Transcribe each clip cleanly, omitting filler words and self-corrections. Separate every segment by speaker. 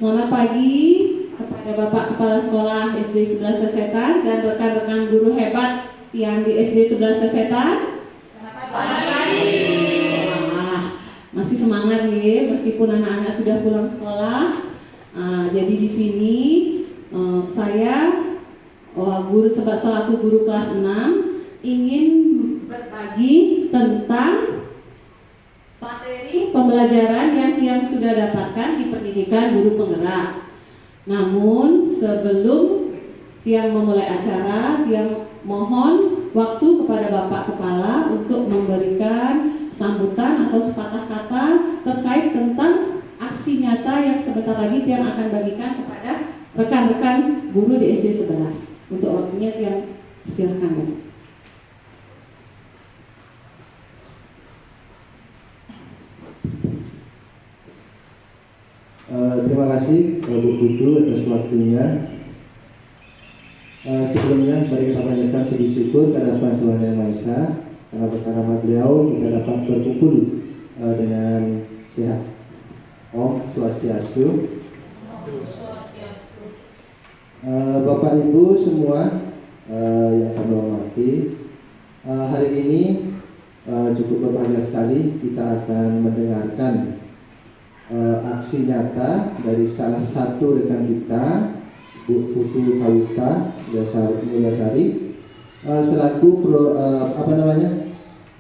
Speaker 1: Selamat pagi kepada Bapak Kepala Sekolah SD 11 Sesetan dan rekan-rekan guru hebat yang di SD 11 Sesetan. Selamat pagi. Masih semangat nih meskipun anak-anak sudah pulang sekolah. Jadi di sini saya selaku guru kelas 6 ingin berbagi tentang materi pembelajaran yang sudah dapatkan di pendidikan guru penggerak. Namun sebelum Tiang memulai acara, Tiang mohon waktu kepada Bapak Kepala untuk memberikan sambutan atau sepatah kata terkait tentang aksi nyata yang sebentar lagi Tiang akan bagikan kepada rekan-rekan guru di SD 11. Untuk waktunya Tiang silakan.
Speaker 2: Terima kasih Bu Putu atas waktunya. Sebelumnya mari kita panjatkan puji syukur kehadirat Tuhan Yang Maha Esa, karena berkat rahmat beliau kita dapat berkumpul dengan sehat. Om Swastiastu. Bapak Ibu semua yang kami hormati, hari ini cukup berbahagia sekali kita akan mendengarkan aksi nyata dari salah satu rekan kita, Bu Putu Kawita Mulyasari, selaku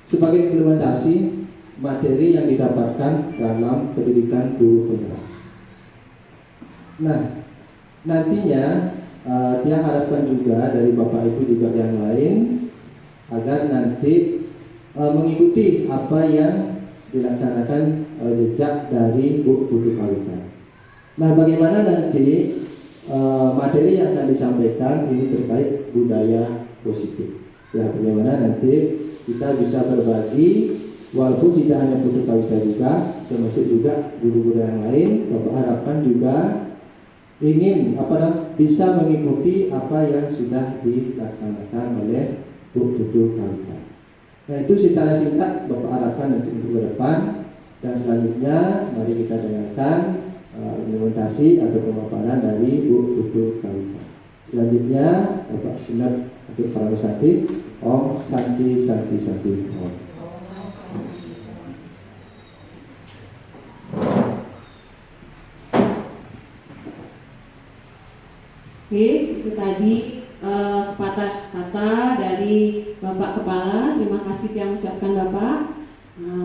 Speaker 2: sebagai implementasi materi yang didapatkan dalam pendidikan guru penggerak. Nah, nantinya dia harapkan juga dari Bapak Ibu juga yang lain agar nanti mengikuti apa yang dilaksanakan jejak dari Bu Putu Kawita. Nah, bagaimana nanti materi yang akan disampaikan ini terkait budaya positif. Ya, bagaimana nanti kita bisa berbagi, walaupun tidak hanya Putu Kawita juga, termasuk juga guru-guru yang lain. Bapak harapkan juga ingin bisa mengikuti apa yang sudah dilaksanakan oleh Bu Putu Kawita. Nah, itu secara singkat Bapak harapkan untuk ke depan. Dan selanjutnya mari kita dengarkan implementasi atau pemaparan dari Bu Putu Kawita. Selanjutnya Bapak Sinat Atur Parabasati, Om Santi Santi Santi Om.
Speaker 1: Oke, itu tadi sepatah kata dari Bapak Kepala. Terima kasih yang ucapkan Bapak.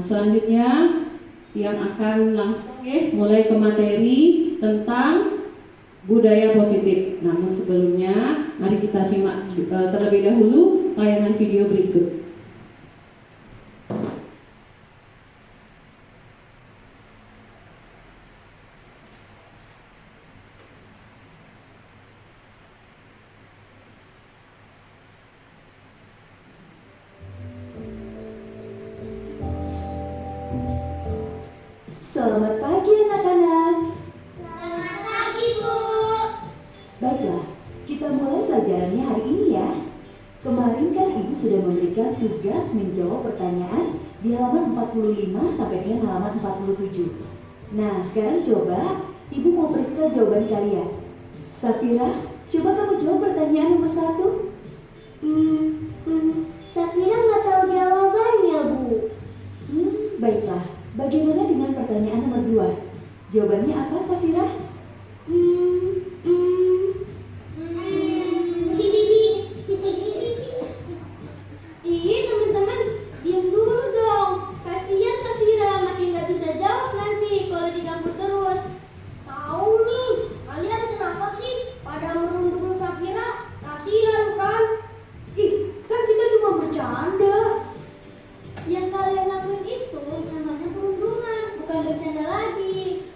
Speaker 1: Selanjutnya yang akan langsung mulai ke materi tentang budaya positif. Namun sebelumnya mari kita simak terlebih dahulu tayangan video berikut.
Speaker 3: Selamat pagi anak-anak.
Speaker 4: Selamat pagi, Bu.
Speaker 3: Baiklah, kita mulai pelajarannya hari ini ya. Kemarin kan Ibu sudah memberikan tugas menjawab pertanyaan di halaman 45 sampai dengan halaman 47. Nah, sekarang coba Ibu mau periksa jawaban kalian. Safira, coba kamu jawab pertanyaan nomor 1.
Speaker 4: Safira nggak tahu jawabannya, Bu.
Speaker 3: Baiklah. Bagaimana dengan pertanyaan nomor 2? Jawabannya apa, Safira?
Speaker 4: Iya, teman-teman, diam dulu dong. Kasihan Safira, makin nggak bisa jawab nanti kalau diganggu terus. Tahu nih, kalian kenapa sih pada merundung Safira? Kasihan kan?
Speaker 3: Kan kita cuma bercanda.
Speaker 4: Yang kalian lakuin itu namanya perundungan, bukan bercanda lagi.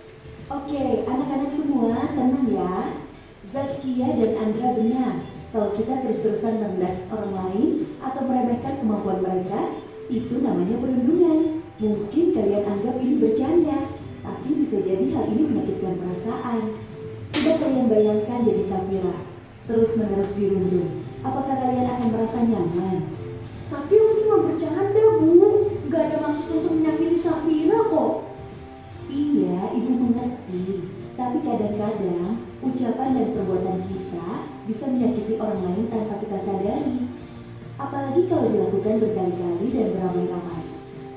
Speaker 3: Oke, anak-anak semua tenang ya. Zaskia dan Andra benar. Kalau kita terus-terusan merendah orang lain atau meremehkan kemampuan mereka, itu namanya perundungan. Mungkin kalian anggap ini bercanda, tapi bisa jadi hal ini menyakitkan perasaan. Coba kalian bayangkan jadi Safira, terus-menerus dirundung. Apakah kalian akan merasa nyaman?
Speaker 4: Tapi aku cuma bercanda, Bu. Gak ada maksud untuk menyakiti Safira kok.
Speaker 3: Iya, Ibu mengerti. Tapi kadang-kadang ucapan dan perbuatan kita bisa menyakiti orang lain tanpa kita sadari. Apalagi kalau dilakukan berkali-kali dan beramai-ramai.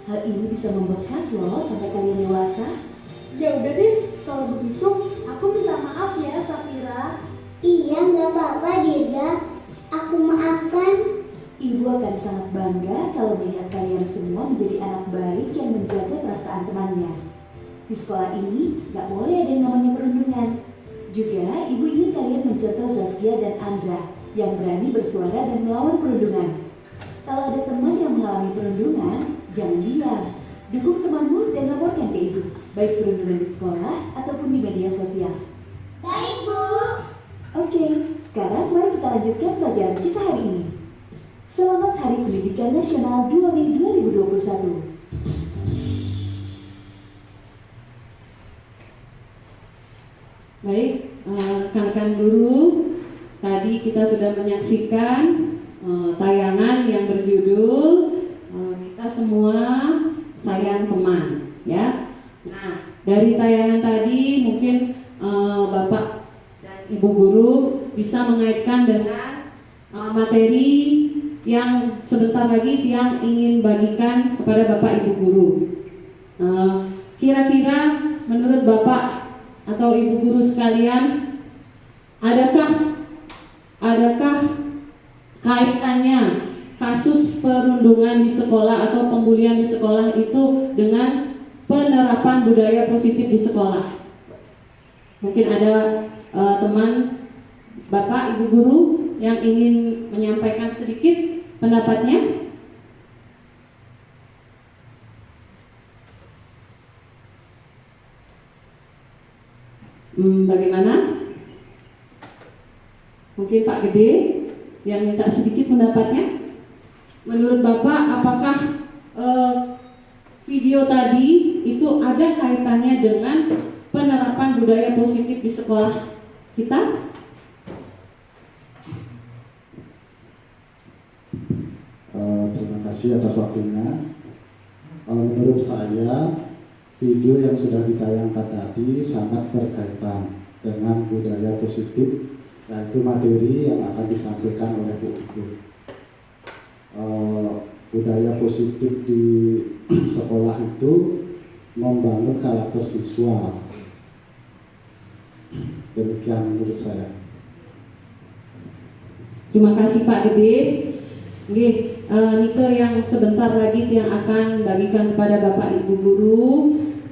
Speaker 3: Hal ini bisa membekas loh sampai kalian dewasa.
Speaker 4: Ya udah deh, kalau begitu aku minta maaf ya Safira. Iya, nggak apa-apa Dirga. Aku maafkan.
Speaker 3: Ibu akan sangat bangga kalau melihat kalian semua menjadi anak baik yang menjaga perasaan temannya. Di sekolah ini nggak boleh ada yang namanya perundungan. Juga ibu ingin kalian mencontoh Zaskia dan Andra yang berani bersuara dan melawan perundungan. Kalau ada teman yang mengalami perundungan, jangan diam. Dukung temanmu dan laporkan ke ibu, baik perundungan di sekolah ataupun di media sosial.
Speaker 4: Baik, Bu.
Speaker 3: Oke, sekarang mari kita lanjutkan pelajaran kita hari ini. Selamat Hari Pendidikan Nasional 2 Mei 2021.
Speaker 1: Baik, rekan-rekan guru, tadi kita sudah menyaksikan tayangan yang berjudul Kita Semua Sayang Teman, ya. Nah, dari tayangan tadi mungkin Bapak dan Ibu guru bisa mengaitkan dengan materi yang sebentar lagi Tiang ingin bagikan kepada Bapak Ibu guru. Kira-kira menurut Bapak atau Ibu guru sekalian, adakah kaitannya kasus perundungan di sekolah atau pembulian di sekolah itu dengan penerapan budaya positif di sekolah? Mungkin ada teman Bapak Ibu guru yang ingin menyampaikan sedikit pendapatnya. Bagaimana? Mungkin Pak Gede yang minta sedikit pendapatnya. Menurut Bapak, apakah video tadi itu ada kaitannya dengan penerapan budaya positif di sekolah kita?
Speaker 5: Terima kasih atas waktunya. Menurut saya, video yang sudah ditayangkan tadi sangat berkaitan dengan budaya positif, yaitu materi yang akan disampaikan oleh Bu Ibu. Budaya positif di sekolah itu membangun karakter siswa. Demikian menurut saya.
Speaker 1: Terima kasih Pak Gede. Nike yang sebentar lagi yang akan bagikan kepada Bapak Ibu guru.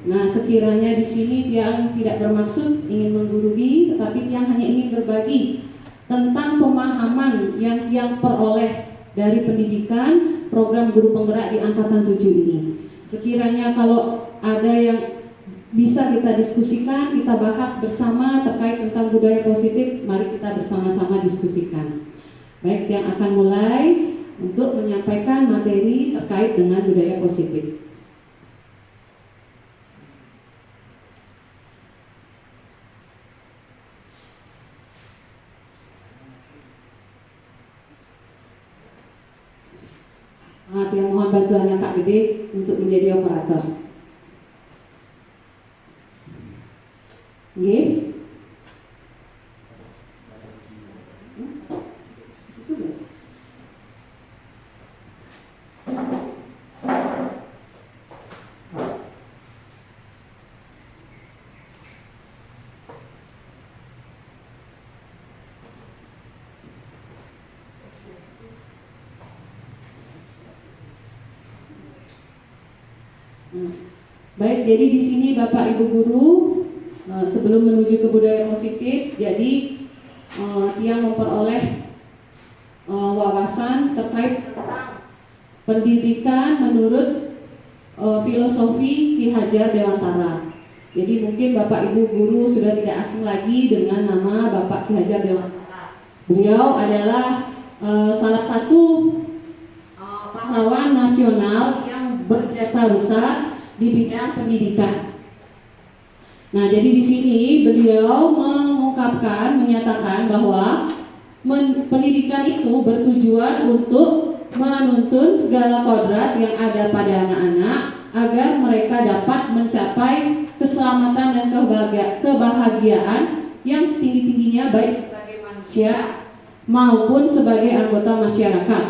Speaker 1: Nah, sekiranya di sini Tiang tidak bermaksud ingin menggurui, tetapi Tiang hanya ingin berbagi tentang pemahaman yang Tiang peroleh dari pendidikan program guru penggerak di angkatan 7 ini. Sekiranya kalau ada yang bisa kita diskusikan, kita bahas bersama terkait tentang budaya positif, mari kita bersama-sama diskusikan. Baik, Tiang akan mulai untuk menyampaikan materi terkait dengan budaya positif. Yang mohon bantuannya Pak Gede untuk menjadi operator. Oke. Baik, jadi di sini Bapak Ibu guru sebelum menuju ke budaya positif, jadi Tiang memperoleh wawasan terkait tentang pendidikan menurut filosofi Ki Hajar Dewantara. Jadi mungkin Bapak Ibu guru sudah tidak asing lagi dengan nama Bapak Ki Hajar Dewantara. Beliau adalah salah satu pahlawan nasional yang berjasa besar di bidang pendidikan. Nah, jadi di sini beliau menyatakan bahwa pendidikan itu bertujuan untuk menuntun segala kodrat yang ada pada anak-anak agar mereka dapat mencapai keselamatan dan kebahagiaan yang setinggi-tingginya baik sebagai manusia maupun sebagai anggota masyarakat.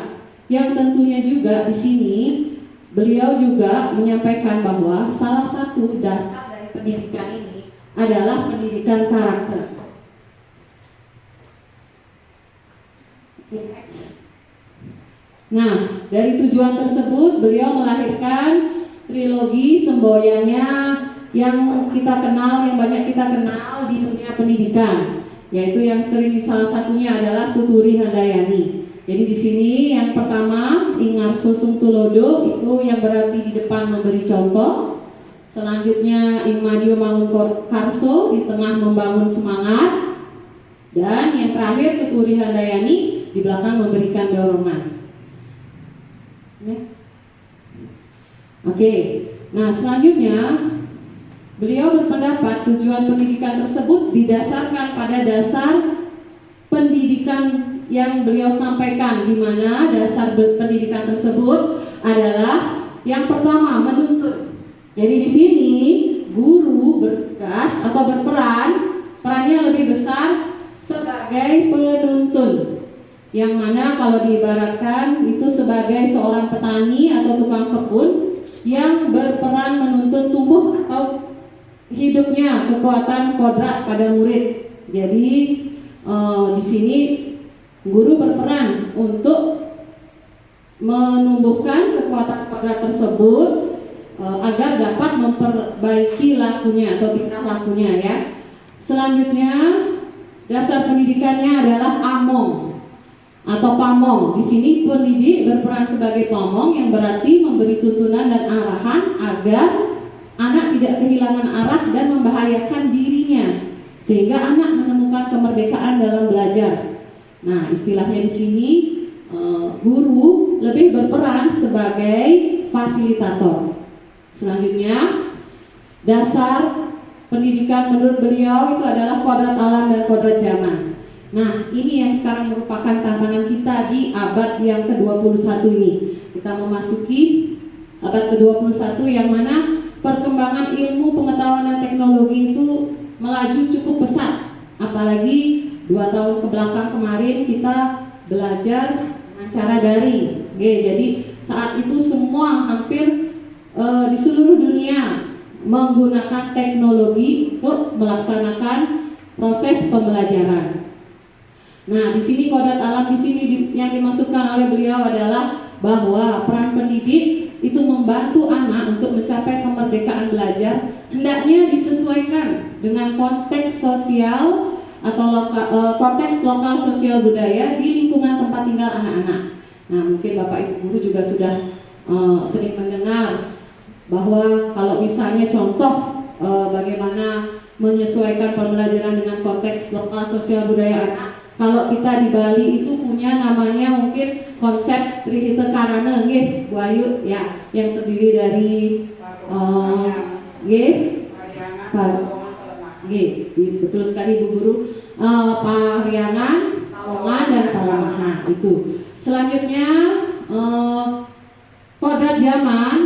Speaker 1: Yang tentunya juga di sini beliau juga menyampaikan bahwa salah satu dasar dari pendidikan ini adalah pendidikan karakter. Nah, dari tujuan tersebut beliau melahirkan trilogi semboyannya yang kita kenal, yang banyak kita kenal di dunia pendidikan, yaitu yang sering salah satunya adalah Tuturi Handayani. Jadi di sini yang pertama Ingarso Sung Tulodo, itu yang berarti di depan memberi contoh. Selanjutnya Ingmadio Mangun Karso, di tengah membangun semangat. Dan yang terakhir Tuturi Handayani, di belakang memberikan dorongan. Next. Oke, nah selanjutnya beliau berpendapat tujuan pendidikan tersebut didasarkan pada dasar pendidikan yang beliau sampaikan, di mana dasar pendidikan tersebut adalah yang pertama menuntut. Jadi di sini guru bertugas atau berperan, perannya lebih besar sebagai penuntun. Yang mana kalau diibaratkan itu sebagai seorang petani atau tukang kebun yang berperan menuntun tumbuh atau hidupnya kekuatan kodrat pada murid. Jadi di sini guru berperan untuk menumbuhkan kekuatan kodrat tersebut agar dapat memperbaiki lakunya atau tingkah lakunya ya. Selanjutnya dasar pendidikannya adalah among atau pamong. Di sini pendidik berperan sebagai pamong yang berarti memberi tuntunan dan arahan agar anak tidak kehilangan arah dan membahayakan dirinya, sehingga anak menemukan kemerdekaan dalam belajar. Nah, istilahnya di sini guru lebih berperan sebagai fasilitator. Selanjutnya, dasar pendidikan menurut beliau itu adalah kodrat alam dan kodrat zaman. Nah, ini yang sekarang merupakan tantangan kita di abad yang ke-21 ini. Kita memasuki abad ke-21 yang mana perkembangan ilmu, pengetahuan dan teknologi itu melaju cukup pesat. Apalagi 2 tahun kebelakang kemarin kita belajar dengan cara daring. Jadi saat itu semua hampir di seluruh dunia menggunakan teknologi untuk melaksanakan proses pembelajaran. Nah, di sini kodrat alam di sini yang dimaksudkan oleh beliau adalah bahwa peran pendidik itu membantu anak untuk mencapai kemerdekaan belajar, hendaknya disesuaikan dengan konteks sosial atau konteks lokal sosial budaya di lingkungan tempat tinggal anak-anak. Nah, mungkin Bapak Ibu guru juga sudah sering mendengar bahwa kalau misalnya contoh bagaimana menyesuaikan pembelajaran dengan konteks lokal sosial budaya anak. Kalau kita di Bali itu punya namanya mungkin konsep Trihita Karana, nggih, Bu Ayu ya, yang terdiri dari betul sekali Bu Guru, Pariangan, Pawangan dan Palamaha itu. Selanjutnya kodrat zaman.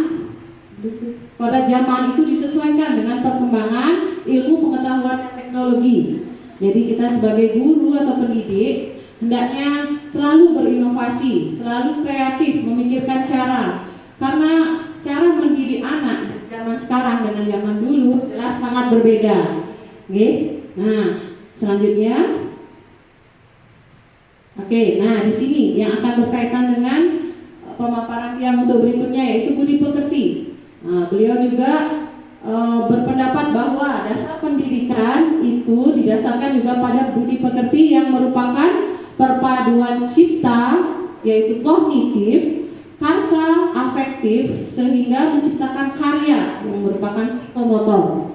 Speaker 1: Kodrat zaman itu disesuaikan dengan perkembangan ilmu pengetahuan dan teknologi. Jadi kita sebagai guru atau pendidik hendaknya selalu berinovasi, selalu kreatif, memikirkan cara. Karena cara mendidik anak zaman sekarang dengan zaman dulu jelas sangat berbeda. Oke. Nah, selanjutnya nah di sini yang akan berkaitan dengan pemaparan yang untuk berikutnya yaitu budi pekerti. Nah, beliau juga berpendapat bahwa dasar pendidikan itu didasarkan juga pada budi pekerti yang merupakan perpaduan cipta, yaitu kognitif, karsa, afektif, sehingga menciptakan karya yang merupakan psikomotor.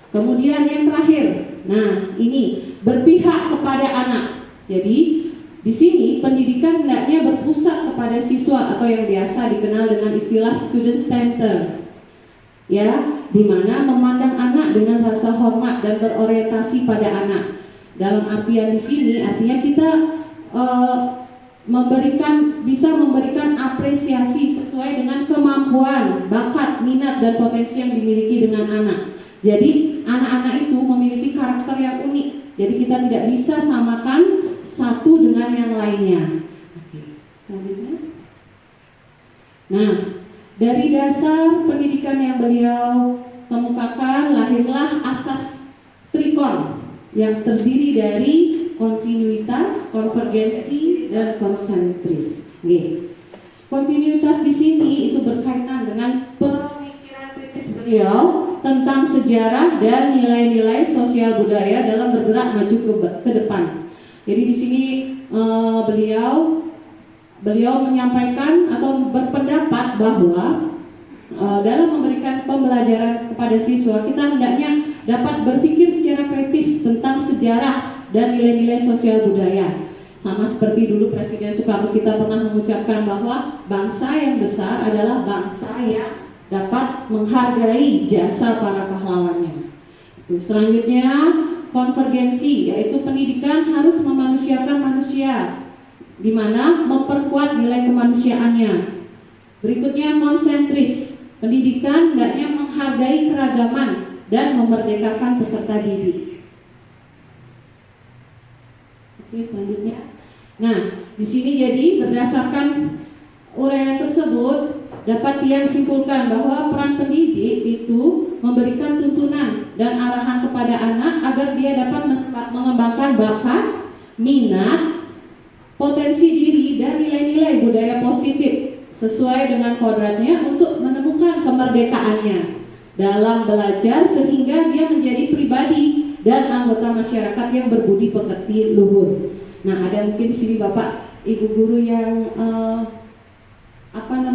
Speaker 1: Kemudian yang terakhir, nah ini berpihak kepada anak. Jadi di sini pendidikan hendaknya berpusat kepada siswa atau yang biasa dikenal dengan istilah student center. Ya, di mana memandang anak dengan rasa hormat dan berorientasi pada anak. Dalam artian di sini artinya kita bisa memberikan apresiasi sesuai dengan kemampuan, bakat, minat dan potensi yang dimiliki dengan anak. Jadi anak-anak itu memiliki karakter yang unik. Jadi kita tidak bisa samakan satu dengan yang lainnya. Oke, selanjutnya. Nah, dari dasar pendidikan yang beliau kemukakan lahirlah asas trikon yang terdiri dari kontinuitas, konvergensi, dan konsentris. Kontinuitas di sini itu berkaitan dengan pemikiran kritis beliau tentang sejarah dan nilai-nilai sosial budaya dalam bergerak maju ke depan. Jadi di sini beliau menyampaikan atau berpendapat bahwa dalam memberikan pembelajaran kepada siswa, kita hendaknya dapat berpikir secara kritis tentang sejarah dan nilai-nilai sosial budaya. Sama seperti dulu Presiden Soekarno kita pernah mengucapkan bahwa bangsa yang besar adalah bangsa yang dapat menghargai jasa para pahlawannya. Selanjutnya konvergensi, yaitu pendidikan harus memanusiakan manusia, di mana memperkuat nilai kemanusiaannya. Berikutnya konsentris, pendidikan hendaknya menghargai keragaman dan memerdekakan peserta didik. Oke, selanjutnya. Nah, di sini jadi berdasarkan uraian tersebut dapat Tiang simpulkan bahwa peran pendidik itu memberikan tuntunan dan arahan kepada anak agar dia dapat mengembangkan bakat, minat, potensi diri dan nilai-nilai budaya positif sesuai dengan kodratnya untuk menemukan kemerdekaannya dalam belajar sehingga dia menjadi pribadi dan anggota masyarakat yang berbudi pekerti luhur. Nah, ada mungkin di sini Bapak Ibu guru yang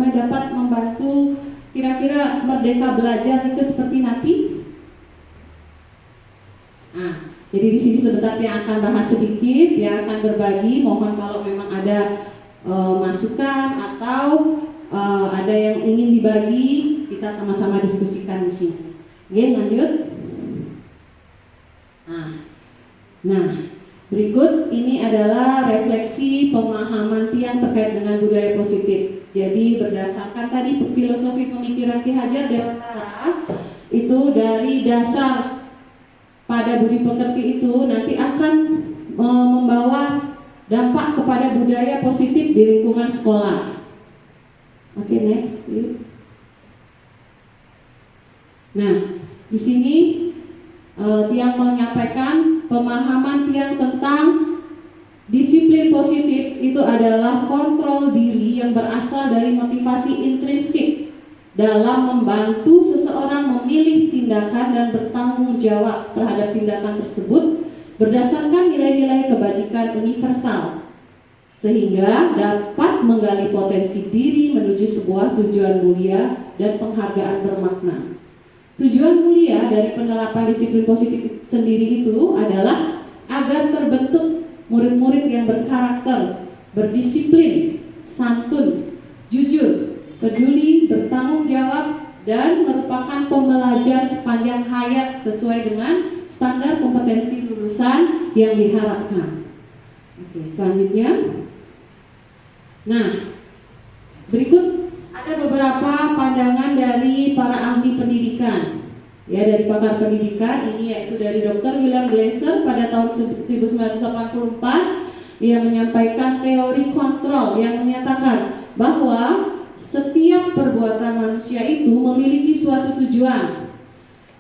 Speaker 1: dapat membantu kira-kira merdeka belajar itu seperti nanti. Nah, jadi di sini sebentar yang akan bahas sedikit, yang akan berbagi. Mohon kalau memang ada masukan atau ada yang ingin dibagi, kita sama-sama diskusikan di sini. Oke, lanjut. Nah, berikut ini adalah refleksi pemahaman Tiang terkait dengan budaya positif. Jadi berdasarkan tadi filosofi pemikiran Ki Hajar Dewantara, itu dari dasar pada budi pekerti itu nanti akan membawa dampak kepada budaya positif di lingkungan sekolah. Oke, next. Nah, di sini Tiang menyampaikan pemahaman Tiang tentang disiplin positif itu adalah kontrol diri yang berasal dari motivasi intrinsik dalam membantu seseorang memilih tindakan dan bertanggung jawab terhadap tindakan tersebut berdasarkan nilai-nilai kebajikan universal sehingga dapat menggali potensi diri menuju sebuah tujuan mulia dan penghargaan bermakna. Tujuan mulia dari penerapan disiplin positif sendiri itu adalah agar terbentuk murid-murid yang berkarakter, berdisiplin, santun, jujur, peduli, bertanggung jawab, dan merupakan pembelajar sepanjang hayat sesuai dengan standar kompetensi lulusan yang diharapkan. Oke, selanjutnya. Nah, berikut ada beberapa pandangan dari para ahli pendidikan. Ya, dari pakar pendidikan ini yaitu dari Dr. William Glasser pada tahun 1984 ia menyampaikan teori kontrol yang menyatakan bahwa setiap perbuatan manusia itu memiliki suatu tujuan.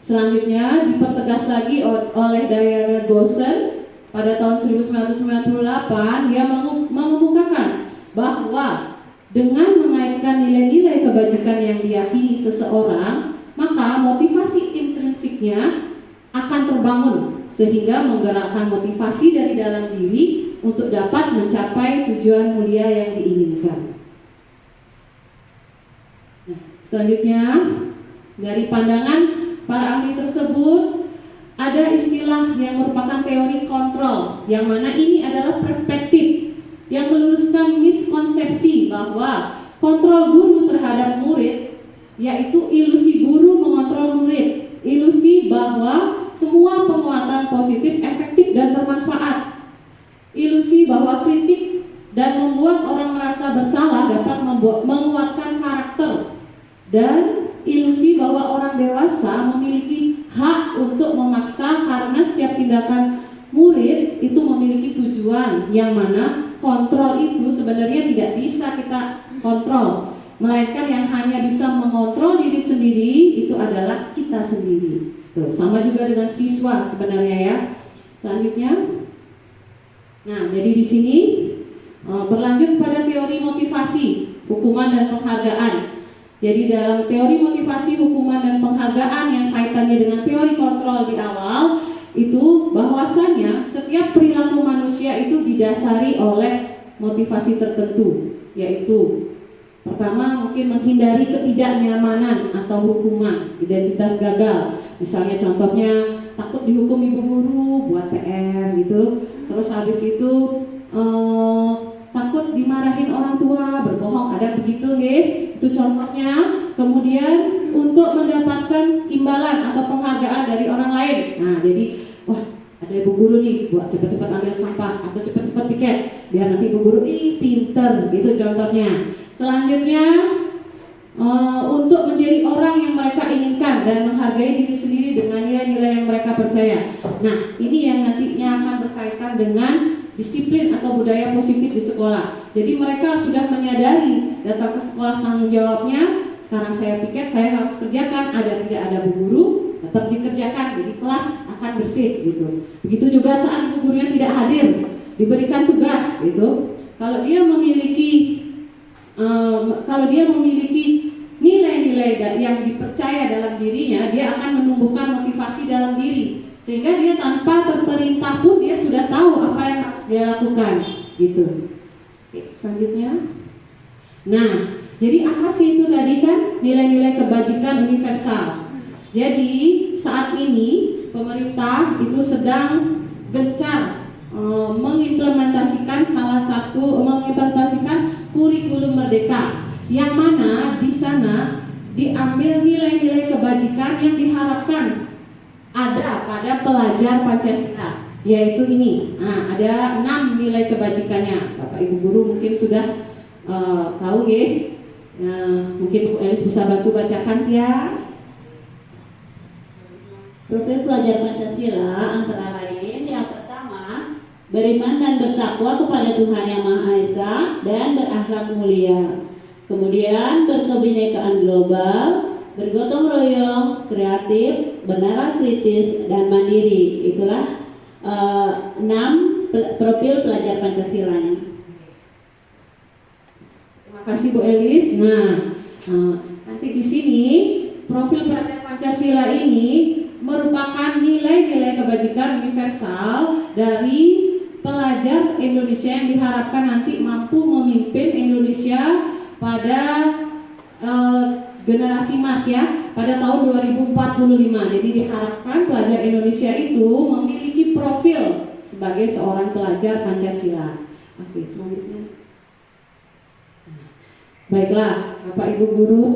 Speaker 1: Selanjutnya dipertegas lagi oleh Diana Goshen pada tahun 1998 dia mengemukakan bahwa dengan mengaitkan nilai-nilai kebajikan yang diyakini seseorang, maka motivasi intrinsiknya akan terbangun sehingga menggerakkan motivasi dari dalam diri untuk dapat mencapai tujuan mulia yang diinginkan. Nah, selanjutnya dari pandangan para ahli tersebut ada istilah yang merupakan teori kontrol, yang mana ini adalah perspektif yang meluruskan miskonsepsi bahwa kontrol guru terhadap murid yaitu ilusi guru mengontrol murid, ilusi bahwa semua penguatan positif efektif dan bermanfaat, ilusi bahwa kritik dan membuat orang merasa bersalah dapat menguatkan karakter, dan ilusi bahwa orang dewasa memiliki hak yang mana kontrol itu sebenarnya tidak bisa kita kontrol, melainkan yang hanya bisa mengontrol diri sendiri itu adalah kita sendiri. Tuh, sama juga dengan siswa sebenarnya ya. Selanjutnya, nah jadi di sini berlanjut pada teori motivasi, hukuman dan penghargaan. Jadi dalam teori motivasi, hukuman dan penghargaan yang kaitannya dengan teori kontrol di awal itu bahwasanya setiap perilaku manusia itu didasari oleh motivasi tertentu, yaitu pertama mungkin menghindari ketidaknyamanan atau hukuman, identitas gagal. Misalnya contohnya takut dihukum ibu guru buat PR gitu. Terus habis itu takut dimarahin orang tua, berbohong, ada begitu nggih. Itu contohnya. Kemudian untuk mendapatkan imbalan atau penghargaan dari orang lain. Nah, jadi wah, ada ibu guru nih buat cepat-cepat ambil sampah atau cepat-cepat piket biar nanti ibu guru pinter gitu contohnya. Selanjutnya untuk menjadi orang yang mereka inginkan dan menghargai diri sendiri dengan nilai-nilai yang mereka percaya. Nah, ini yang nantinya akan berkaitan dengan disiplin atau budaya positif di sekolah. Jadi mereka sudah menyadari datang ke sekolah tanggung jawabnya. Sekarang saya piket, saya harus kerjakan. Ada tidak ada bu guru, tetap dikerjakan. Jadi kelas akan bersih gitu. Begitu juga saat ibu gurunya tidak hadir, diberikan tugas gitu. Kalau dia memiliki nilai-nilai yang dipercaya dalam dirinya, dia akan menumbuhkan motivasi dalam diri. Sehingga dia tanpa terperintah pun dia sudah tahu apa yang harus dia lakukan gitu. Oke, selanjutnya. Nah, jadi apa sih itu tadi kan nilai-nilai kebajikan universal. Jadi saat ini pemerintah itu sedang gencar mengimplementasikan kurikulum merdeka, yang mana di sana diambil nilai-nilai kebajikan yang diharapkan ada pada pelajar Pancasila, yaitu ini. Nah, ada 6 nilai kebajikannya. Bapak Ibu guru mungkin sudah tahu ya. Mungkin Bu Elis bisa bantu bacakan ya.
Speaker 6: Profil pelajar Pancasila antara lain yang pertama, beriman dan bertakwa kepada Tuhan Yang Maha Esa dan berakhlak mulia. Kemudian berkebinekaan global, bergotong royong, kreatif, bernalar kritis, dan mandiri. Itulah 6 profil pelajar Pancasila-nya.
Speaker 1: Terima kasih Bu Elis. Nah, nanti di sini profil pelajar Pancasila ini merupakan nilai-nilai kebajikan universal dari pelajar Indonesia yang diharapkan nanti mampu memimpin Indonesia pada generasi emas ya, pada tahun 2045. Jadi diharapkan pelajar Indonesia itu memiliki profil sebagai seorang pelajar Pancasila. Oke, selanjutnya. Baiklah, Bapak Ibu guru.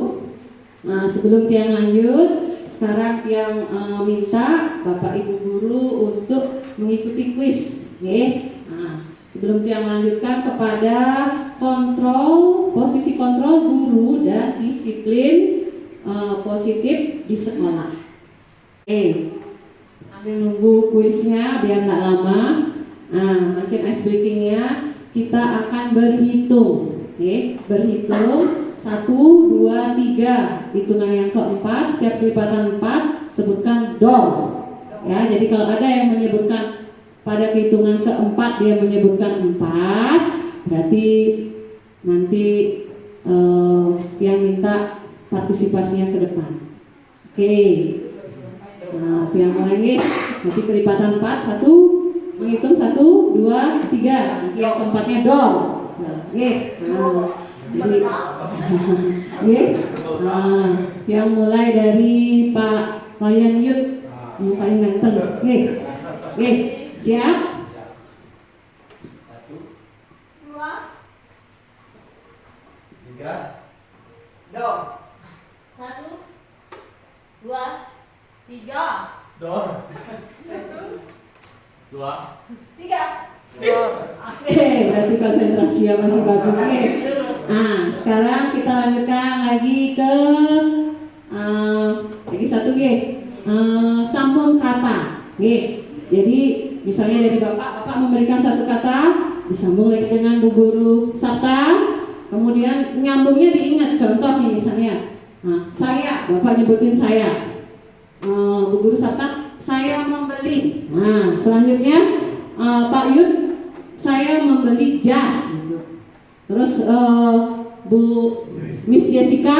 Speaker 1: Nah, sebelum Tiang lanjut, sekarang Tiang minta Bapak Ibu guru untuk mengikuti kuis. Oke. Nah, sebelum Tiang lanjutkan kepada posisi kontrol guru dan disiplin positif di sekolah. Sambil nunggu kuisnya biar nggak lama, mungkin ice breakingnya kita akan berhitung. Berhitung 1, 2, 3. Hitungan yang keempat, setiap kelipatan 4 sebutkan dor. Ya, jadi kalau ada yang menyebutkan pada kehitungan keempat dia menyebutkan 4, berarti nanti yang minta partisipasinya ke depan. Oke. Nah, yang mulai nih, nanti kelipatan 4, 1, menghitung 1, 2, 3. Nanti yang keempatnya dor. Oke. Jadi, yang mulai dari Pak Wayan Yud, yang paling ganteng. Oke. Siap?
Speaker 4: 1, 2,
Speaker 2: 3,
Speaker 7: Dor.
Speaker 4: 1, 2, 3.
Speaker 7: Dor.
Speaker 4: 1, 2, 3.
Speaker 1: Oke, berarti konsentrasinya masih bagus nih. Nah, sekarang kita lanjutkan lagi ke lagi satu sambung kata. Jadi misalnya dari Bapak memberikan satu kata, disambung lagi dengan Bu Guru Sabta, kemudian nyambungnya diingat. Contoh nih misalnya, nah, saya, Bapak nyebutin saya, Bu Guru Sabta, saya membeli. Nah, selanjutnya Pak Yud, saya membeli jas. Terus Bu Miss Jessica,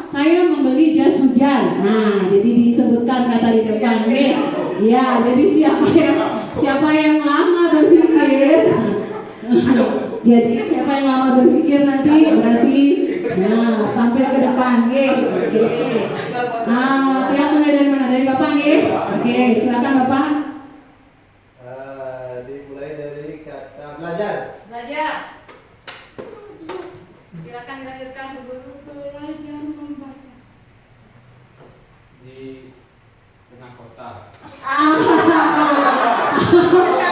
Speaker 1: saya membeli jas hujan. Nah, jadi disebutkan kata di depan. Ya, jadi siapa yang lama berpikir. Jadi siapa yang lama berpikir nanti berarti tampil ke depan. Tiap mulai dari mana? Dari Bapak nggih? Oke, silakan Bapak.
Speaker 2: Dimulai dari kata belajar.
Speaker 1: Belajar. Silakan dilanjutkan Bu Guru. Belajar membaca.
Speaker 8: Di tengah kota.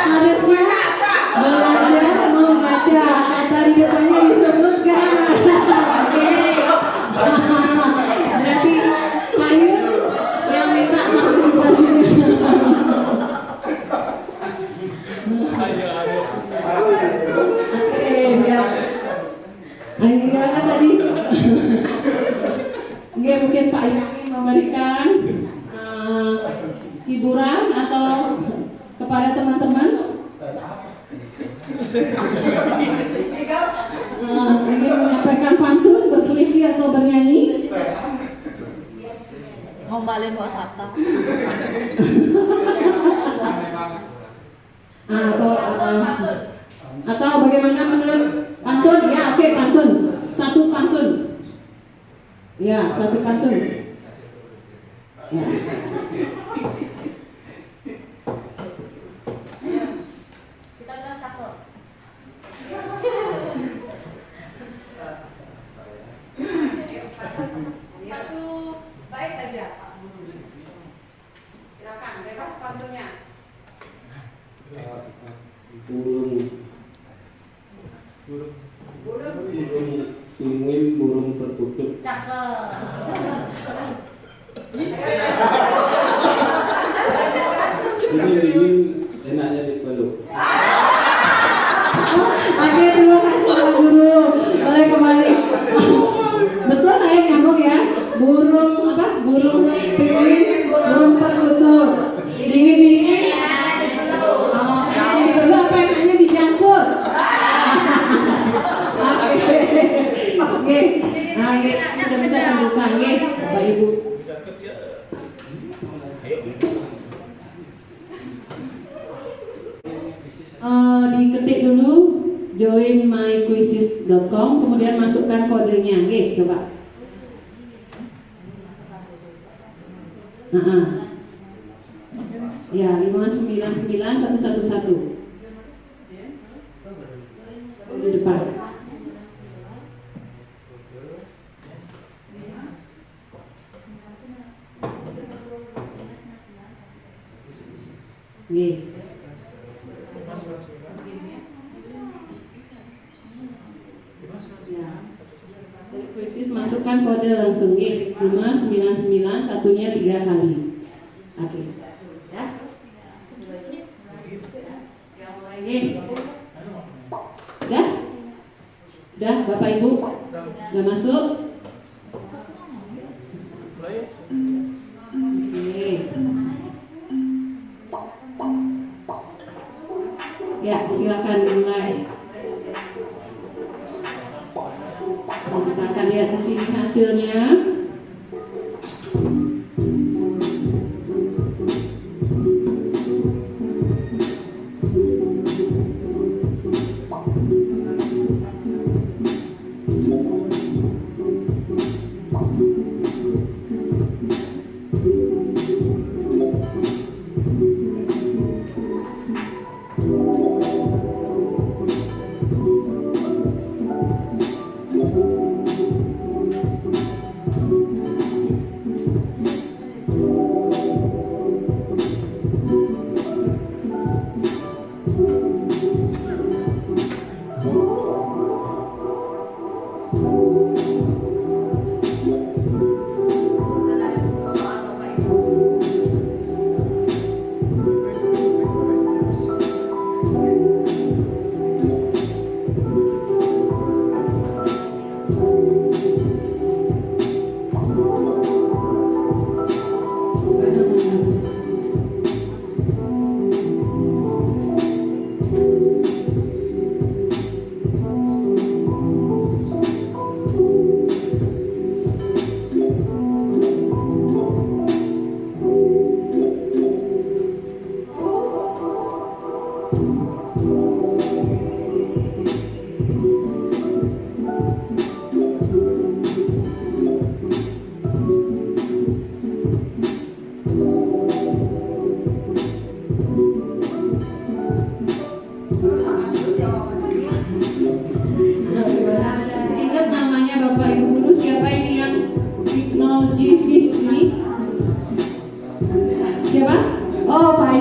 Speaker 1: Harusnya belajar membaca, kata di depannya disebutkan. Oke. Berarti Pak Yud yang minta partisipasinya. Oke, biar ayo kan tadi. Oke, mungkin Pak Yud ingin memberikan hiburan atau kepada teman-teman ingin menyampaikan pantun, berpuisi atau bernyanyi.
Speaker 9: Ngombalin Pak Sabta.
Speaker 1: Atau bagaimana menurut pantun? Ya, oke, pantun. Satu pantun. Ya, satu pantun. Ya.
Speaker 9: Kita bilang cakep.
Speaker 1: Satu baik aja. Silakan, bebas pantunnya.
Speaker 8: Burung pinguin burung perkutut.
Speaker 9: Cakep.
Speaker 8: Ini enaknya dipeluk.
Speaker 1: Oke, terima kasih Pak Guru. Boleh kembali. Betul saya nyambung ya. Burung apa? Burung pinguin, burung perkutut. Dingin-dingin. Dulu apa enaknya dijangkut? Oke. Nah, sudah bisa membuka nggih, Bapak Ibu. Diketik dulu joinmyquizzes.com, kemudian masukkan kodenya, oke, coba. Ya, 599-111 di depan. Nggih. Ya. Dari kuisis masukkan kode langsung nggih. 599 satunya 3 kali. Oke. Ya. Yang mulai nggih. Sudah? Sudah Bapak Ibu? Sudah masuk? Oke. Ya, silakan dimulai. Kita akan lihat di sini hasilnya.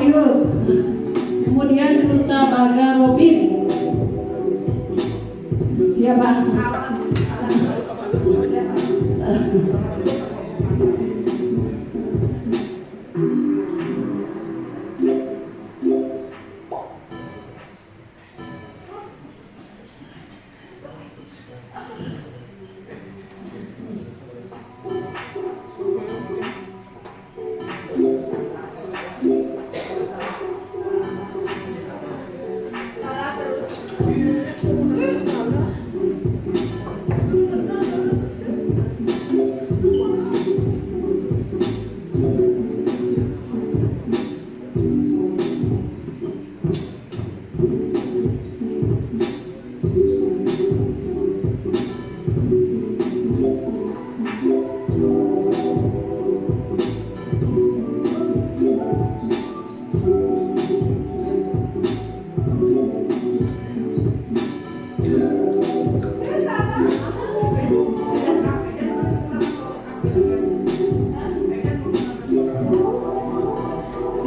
Speaker 1: Wahyu. Kemudian Ruta Baga Robin. Siapa?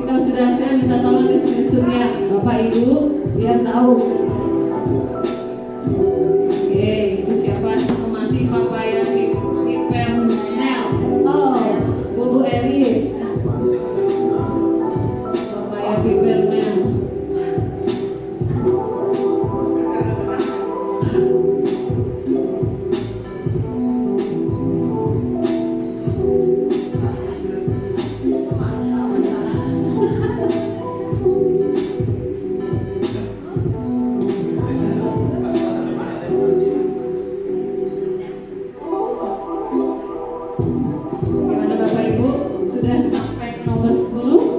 Speaker 1: Kalau sudah saya minta tolong di screenshot ya Bapak Ibu biar tahu. Oke, itu siapa? Masih Papaya Pimpernel. Oh, Bu Elis. Papaya Pimpernel. Gimana Bapak Ibu? Sudah sampai ke nomor 10?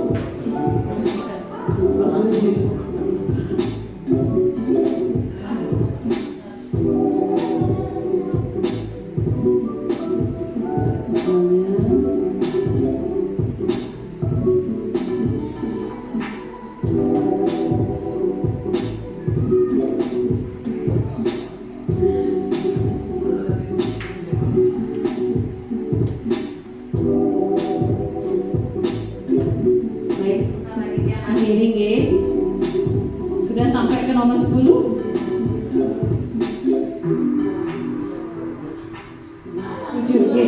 Speaker 1: Baik, sebentar lagi dia akhiri ya. Sudah sampai ke nomor 10? 7 ya.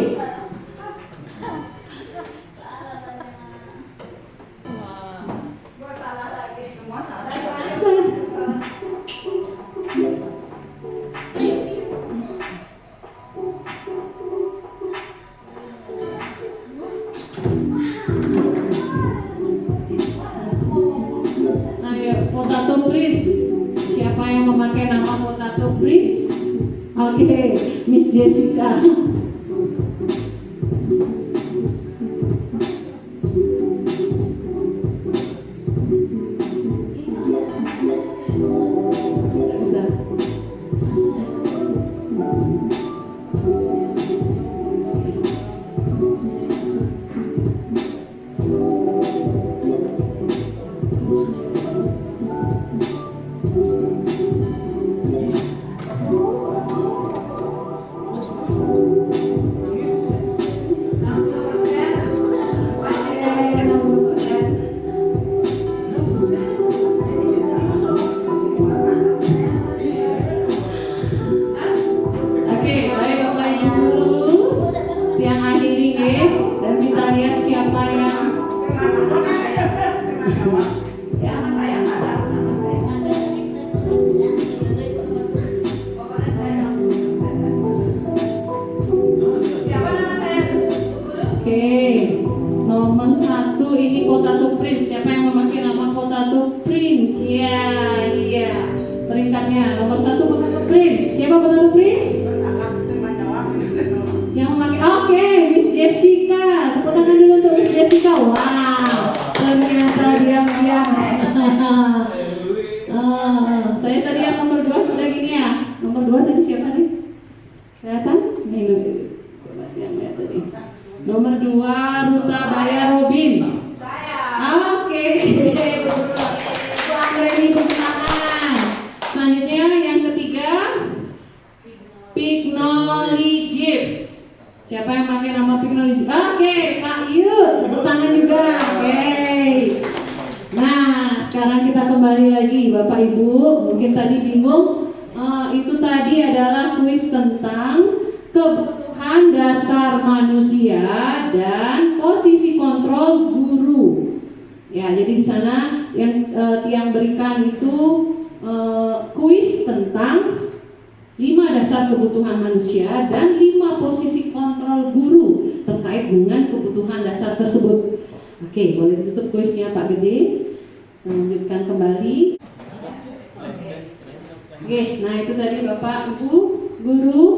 Speaker 1: Ayo, Potato Prince. Siapa yang memakai nama Potato Prince? Oke, Miss Jessica. Tidak bisa. Oke, baik Bapak Ibu, yang akhiri ya, dan kita lihat siapa yang Oke, nomor 1 ini Potato Prince. Siapa yang memakai nama Potato Prince? Iya. Peringkatnya nomor 1 Potato Prince. Siapa Potato Prince? Yang memakai. Oke, Miss Jessica. Tepuk tangan dulu untuk Miss Jessica. Wow, ternyata diam-diam. Saya tadi yang nomor 2 sudah gini ya. Nomor 2 tadi siapa nih? Kelihatan? Coba yang lihat tadi. Nomor 2 Ruta Baya Robin. Oke. kembali lagi Bapak Ibu, mungkin tadi bingung. Itu tadi adalah kuis tentang kebutuhan dasar manusia dan posisi kontrol guru. Ya, jadi di sana yang Tiang berikan itu kuis tentang 5 dasar kebutuhan manusia dan 5 posisi kontrol guru terkait dengan kebutuhan dasar tersebut. Oke, boleh ditutup kuisnya Pak Gede. Lanjutkan kembali. Oke, nah itu tadi Bapak Ibu guru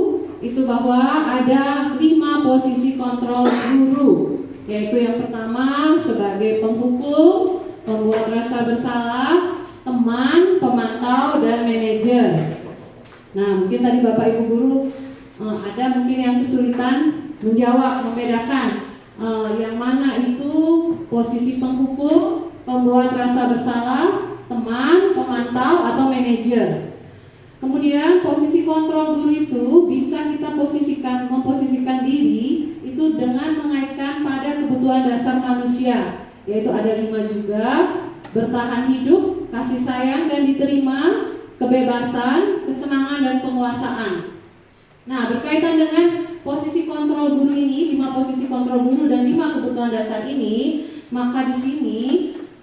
Speaker 1: itu bahwa ada 5 posisi kontrol guru, yaitu yang pertama sebagai penghukum, pembuat rasa bersalah, teman, pemantau, dan manajer. Nah, mungkin tadi Bapak Ibu guru ada mungkin yang kesulitan menjawab, membedakan yang mana itu posisi penghukum, pembuat rasa bersalah, teman, pemantau, atau manajer. Kemudian posisi kontrol guru itu bisa kita memposisikan diri itu dengan mengaitkan pada kebutuhan dasar manusia, yaitu ada 5 juga: bertahan hidup, kasih sayang dan diterima, kebebasan, kesenangan dan penguasaan. Nah, berkaitan dengan posisi kontrol guru ini, 5 posisi kontrol guru dan 5 kebutuhan dasar ini, maka di sini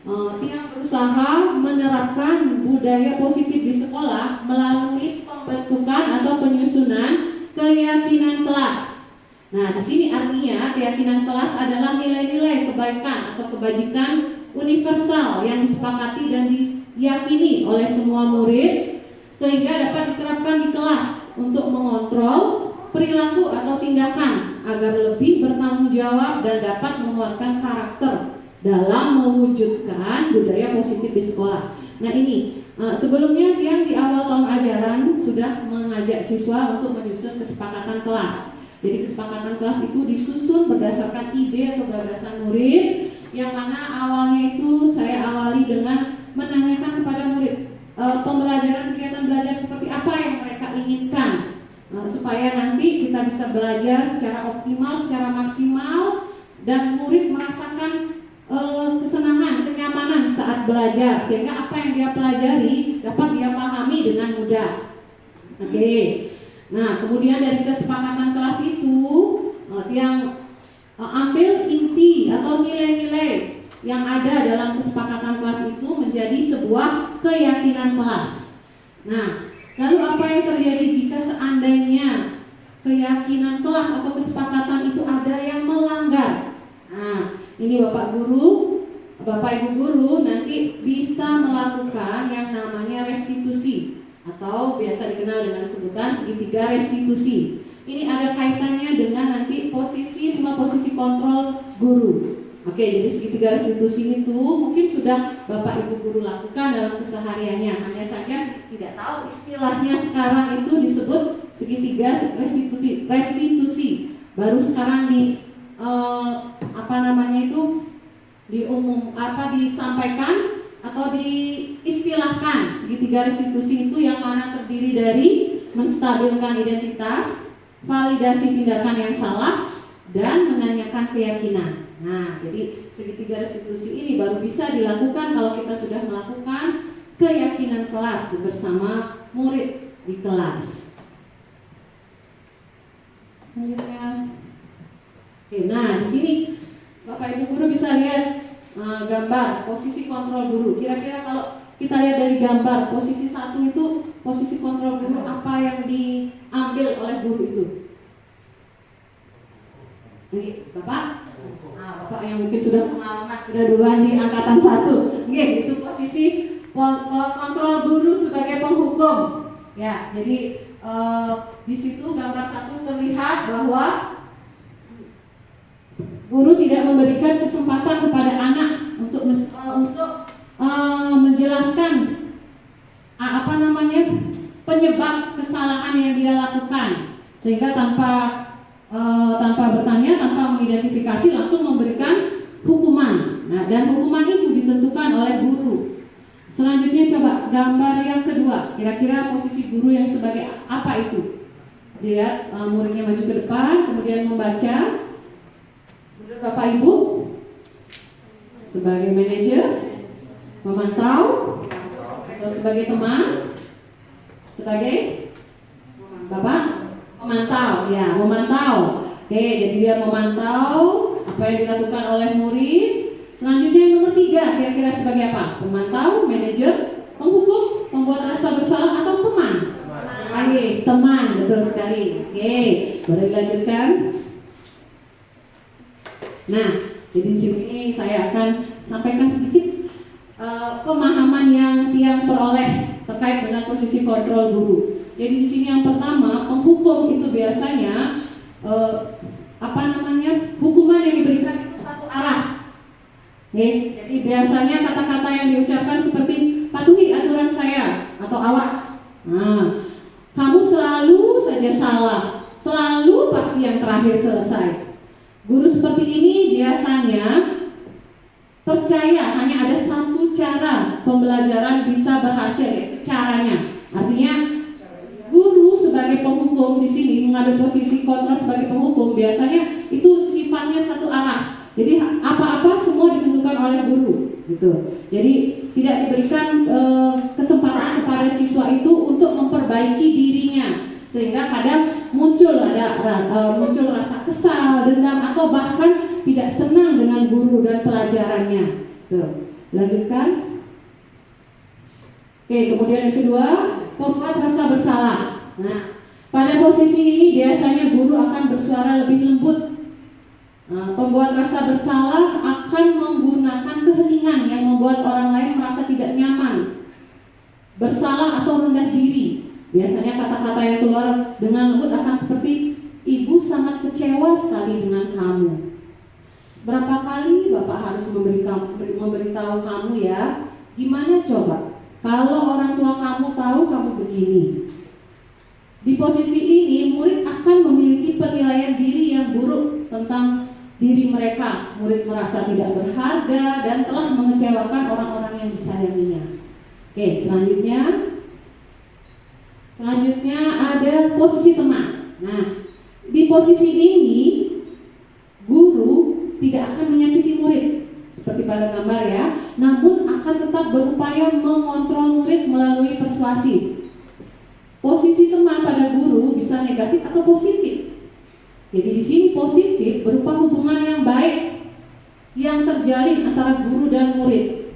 Speaker 1: Tiang berusaha menerapkan budaya positif di sekolah melalui pembentukan atau penyusunan keyakinan kelas. Nah, di sini artinya keyakinan kelas adalah nilai-nilai kebaikan atau kebajikan universal yang disepakati dan diyakini oleh semua murid sehingga dapat diterapkan di kelas untuk mengontrol perilaku atau tindakan agar lebih bertanggung jawab dan dapat menguatkan karakter dalam mewujudkan budaya positif di sekolah. Nah ini sebelumnya Tiang di awal tahun ajaran sudah mengajak siswa untuk menyusun kesepakatan kelas. Jadi kesepakatan kelas itu disusun berdasarkan ide atau gagasan murid, yang mana awalnya itu saya awali dengan menanyakan kepada murid pembelajaran kegiatan belajar seperti apa yang mereka inginkan, supaya nanti kita bisa belajar secara optimal, secara maksimal, dan murid merasakan kesenangan, kenyamanan saat belajar, sehingga apa yang dia pelajari dapat dia pahami dengan mudah. Oke. Nah, kemudian dari kesepakatan kelas itu yang ambil inti atau nilai-nilai yang ada dalam kesepakatan kelas itu menjadi sebuah keyakinan kelas. Nah, lalu apa yang terjadi jika seandainya keyakinan kelas atau kesepakatan itu ada yang melanggar? Nah, ini Bapak Ibu guru nanti bisa melakukan yang namanya restitusi atau biasa dikenal dengan sebutan segitiga restitusi. Ini ada kaitannya dengan nanti 5 posisi kontrol guru. Oke, jadi segitiga restitusi itu mungkin sudah Bapak Ibu guru lakukan dalam kesehariannya, hanya saja tidak tahu istilahnya sekarang itu disebut segitiga restitusi. Baru sekarang disampaikan atau diistilahkan segitiga restitusi itu, yang mana terdiri dari menstabilkan identitas, validasi tindakan yang salah, dan menanyakan keyakinan. Nah, jadi segitiga restitusi ini baru bisa dilakukan kalau kita sudah melakukan keyakinan kelas bersama murid di kelas. Oke, nah di sini Bapak Ibu guru bisa lihat gambar posisi kontrol guru. Kira-kira kalau kita lihat dari gambar posisi 1 itu, posisi kontrol guru apa yang diambil oleh guru itu? Oke, Bapak? Bapak yang mungkin sudah pengalaman, sudah duluan di angkatan 1. Oke, itu posisi kontrol guru sebagai penghukum. Ya, jadi di situ gambar 1 terlihat bahwa guru tidak memberikan kesempatan kepada anak untuk menjelaskan penyebab kesalahan yang dia lakukan, sehingga tanpa bertanya, tanpa mengidentifikasi langsung memberikan hukuman. Nah, dan hukuman itu ditentukan oleh guru. Selanjutnya coba gambar yang kedua, kira-kira posisi guru yang sebagai apa itu? Lihat muridnya maju ke depan, kemudian membaca. Bapak Ibu sebagai manajer, memantau, Atau sebagai teman? Sebagai Bapak? Memantau, ya, memantau. Oke, jadi dia memantau apa yang dilakukan oleh murid. Selanjutnya yang nomor 3, kira-kira sebagai apa? Pemantau, manajer, penghukum, pembuat rasa bersalah, atau teman? Oke, teman, betul sekali. Oke, boleh dilanjutkan. Nah, jadi di sini saya akan sampaikan sedikit pemahaman yang Tiang peroleh terkait dengan posisi kontrol guru. Jadi di sini yang pertama, penghukum itu biasanya hukuman yang diberikan itu satu arah. Jadi biasanya kata-kata yang diucapkan seperti patuhi aturan saya atau awas. Nah, kamu selalu saja salah, selalu pasti yang terakhir selesai. Guru seperti ini biasanya percaya hanya ada satu cara pembelajaran bisa berhasil, yaitu caranya. Artinya guru sebagai penghukum di sini mengambil posisi kontrol sebagai penghukum biasanya itu sifatnya satu arah. Jadi apa-apa semua ditentukan oleh guru, gitu. Jadi tidak diberikan kesempatan kepada siswa itu untuk memperbaiki dirinya, sehingga kadang muncul rasa kesal, dendam, atau bahkan tidak senang dengan guru dan pelajarannya. Tuh, lanjutkan. Oke, kemudian yang kedua, membuat rasa bersalah. Nah, pada posisi ini biasanya guru akan bersuara lebih lembut. Pembuat rasa bersalah akan menggunakan keheningan yang membuat orang lain merasa tidak nyaman, bersalah atau rendah diri. Biasanya kata-kata yang keluar dengan lembut akan seperti, ibu sangat kecewa sekali dengan kamu. Berapa kali Bapak harus memberitahu kamu ya? Gimana coba kalau orang tua kamu tahu kamu begini? Di posisi ini murid akan memiliki penilaian diri yang buruk tentang diri mereka. Murid merasa tidak berharga dan telah mengecewakan orang-orang yang disayanginya. Oke, selanjutnya ada posisi teman. Nah, di posisi ini guru tidak akan menyakiti murid seperti pada gambar ya, namun akan tetap berupaya mengontrol murid melalui persuasi. Posisi teman pada guru bisa negatif atau positif. Jadi di sini positif berupa hubungan yang baik yang terjalin antara guru dan murid.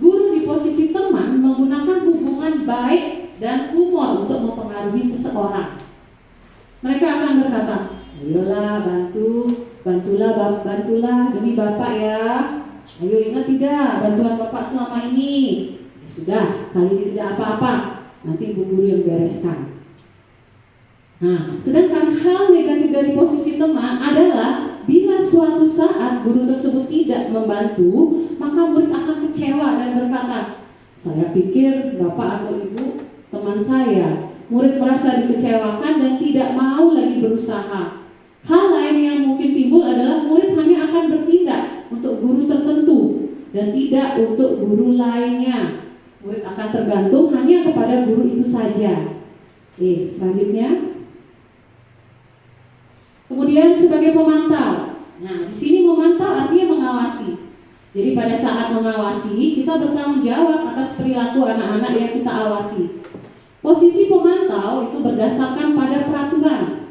Speaker 1: Guru di posisi teman menggunakan hubungan baik dan humor untuk mempengaruhi seseorang. Mereka akan berkata, ayolah bantulah demi Bapak ya. Ayo ingat tidak bantuan Bapak selama ini. Ya sudah, kali ini tidak apa-apa. Nanti ibu guru yang bereskan. Nah, sedangkan hal negatif dari posisi teman adalah bila suatu saat guru tersebut tidak membantu, maka murid akan kecewa dan berkata, saya pikir Bapak atau Ibu teman saya. Murid merasa dikecewakan dan tidak mau lagi berusaha. Hal lain yang mungkin timbul adalah murid hanya akan bertindak untuk guru tertentu dan tidak untuk guru lainnya. Murid akan tergantung hanya kepada guru itu saja. Selanjutnya. Kemudian sebagai pemantau. Nah, di sini memantau artinya mengawasi. Jadi pada saat mengawasi, kita bertanggung jawab atas perilaku anak-anak yang kita awasi. Posisi pemantau itu berdasarkan pada peraturan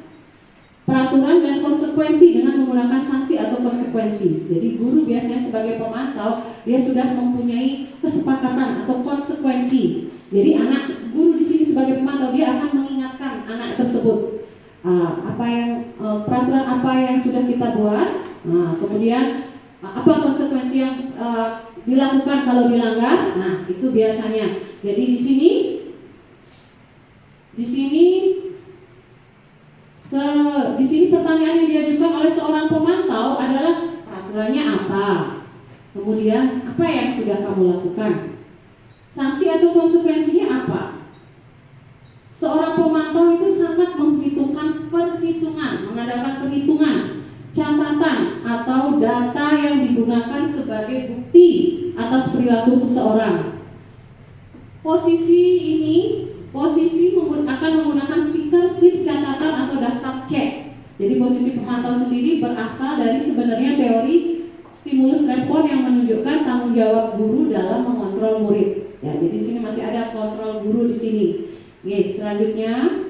Speaker 1: dan konsekuensi dengan menggunakan sanksi atau konsekuensi. Jadi guru biasanya sebagai pemantau, dia sudah mempunyai kesepakatan atau konsekuensi. Jadi anak guru di sini sebagai pemantau, dia akan mengingatkan anak tersebut. Peraturan apa yang sudah kita buat, kemudian apa konsekuensi yang dilakukan kalau dilanggar. Nah, itu biasanya. Jadi di sini pertanyaan yang diajukan oleh seorang pemantau adalah peraturannya apa, kemudian apa yang sudah kamu lakukan, sanksi atau konsekuensinya apa. Seorang pemantau itu sangat mengandalkan perhitungan, catatan atau data yang digunakan sebagai bukti atas perilaku seseorang. Posisi akan menggunakan stiker, slip catatan atau daftar cek. Jadi posisi pemantau sendiri berasal dari sebenarnya teori stimulus respon yang menunjukkan tanggung jawab guru dalam mengontrol murid. Ya, jadi di sini masih ada kontrol guru di sini. Oke, selanjutnya,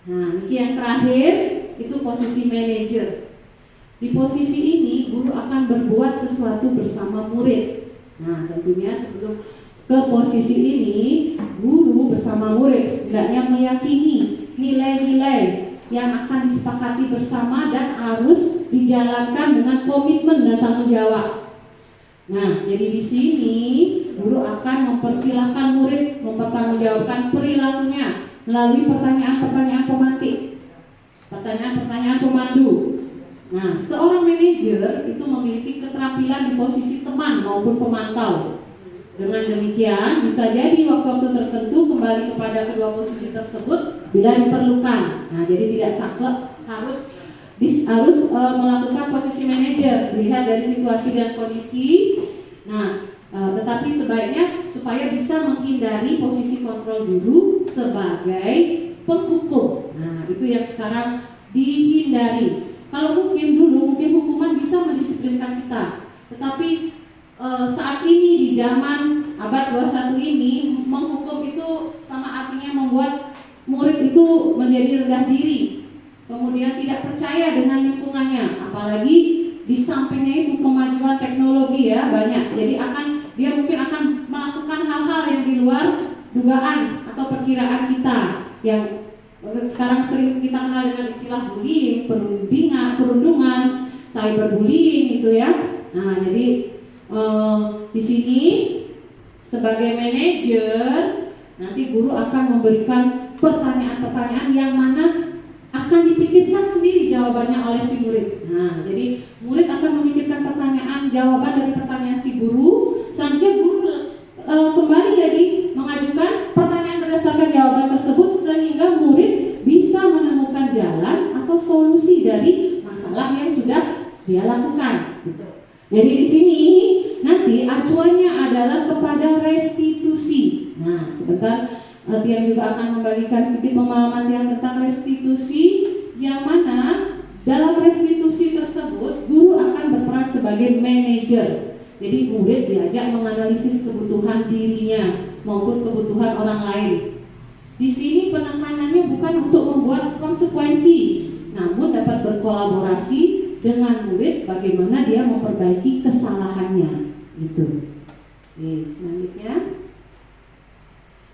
Speaker 1: nah ini yang terakhir itu posisi manajer. Di posisi ini guru akan berbuat sesuatu bersama murid. Nah, tentunya sebelum ke posisi ini, guru bersama murid hendaknya meyakini nilai-nilai yang akan disepakati bersama dan harus dijalankan dengan komitmen dan tanggung jawab. Nah, jadi di sini guru akan mempersilahkan murid mempertanggungjawabkan perilakunya melalui pertanyaan-pertanyaan pemantik, pertanyaan-pertanyaan pemandu. Nah, seorang manajer itu memiliki keterampilan di posisi teman maupun pemantau. Dengan demikian, bisa jadi waktu-waktu tertentu kembali kepada kedua posisi tersebut bila diperlukan. Nah, jadi tidak saklek harus melakukan posisi manajer, dilihat dari situasi dan kondisi. Nah, tetapi sebaiknya supaya bisa menghindari posisi kontrol guru sebagai penghukum. Nah, itu yang sekarang dihindari. Kalau mungkin dulu hukuman bisa mendisiplinkan kita, tetapi saat ini di zaman abad 21 ini menghukum itu sama artinya membuat murid itu menjadi rendah diri, kemudian tidak percaya dengan lingkungannya, apalagi di sampingnya itu kemajuan teknologi ya banyak, jadi dia mungkin akan melakukan hal-hal yang di luar dugaan atau perkiraan kita, yang sekarang sering kita kenal dengan istilah bullying, perundungan, cyberbullying itu ya. Nah, jadi di sini sebagai manajer nanti guru akan memberikan pertanyaan-pertanyaan yang mana akan dipikirkan sendiri jawabannya oleh si murid. Nah, jadi murid akan memikirkan jawaban dari pertanyaan si guru, selanjutnya guru kembali lagi mengajukan pertanyaan berdasarkan jawaban tersebut sehingga murid bisa menemukan jalan atau solusi dari masalah yang sudah dia lakukan. Jadi di sini nanti acuannya adalah kepada restitusi. Nah, sebentar Tian juga akan membagikan sedikit pemahaman Tian tentang restitusi, yang mana dalam restitusi tersebut guru akan berperan sebagai manajer. Jadi murid diajak menganalisis kebutuhan dirinya maupun kebutuhan orang lain. Di sini penekanannya bukan untuk membuat konsekuensi, namun dapat berkolaborasi dengan murid bagaimana dia memperbaiki kesalahannya, gitu. Oke, selanjutnya.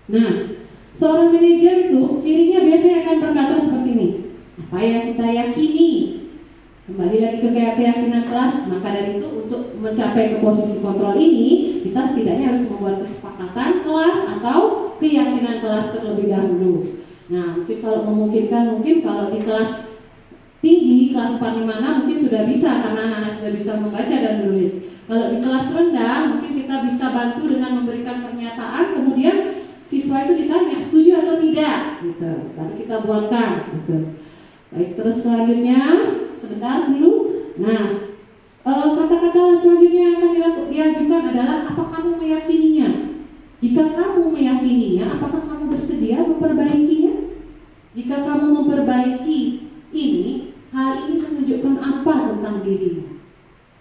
Speaker 1: Nah, seorang manajer itu cirinya biasanya akan berkata seperti ini. Apa yang kita yakini? Kembali lagi ke keyakinan kelas. Maka dari itu untuk mencapai ke posisi kontrol ini, kita setidaknya harus membuat kesepakatan kelas atau keyakinan kelas terlebih dahulu. Nah, mungkin kalau memungkinkan, mungkin kalau di kelas tinggi, kelas 4-5 mungkin sudah bisa karena anak-anak sudah bisa membaca dan menulis. Kalau di kelas rendah mungkin kita bisa bantu dengan memberikan pernyataan, kemudian siswa itu ditanya setuju atau tidak, gitu. Lalu kita buatkan, gitu. Baik, terus selanjutnya sebentar dulu. Nah, kata-kata selanjutnya yang akan diajukan adalah apa kamu meyakininya? Jika kamu meyakininya, apakah kamu bersedia memperbaikinya? Jika kamu memperbaiki ini, hal ini menunjukkan apa tentang dirimu?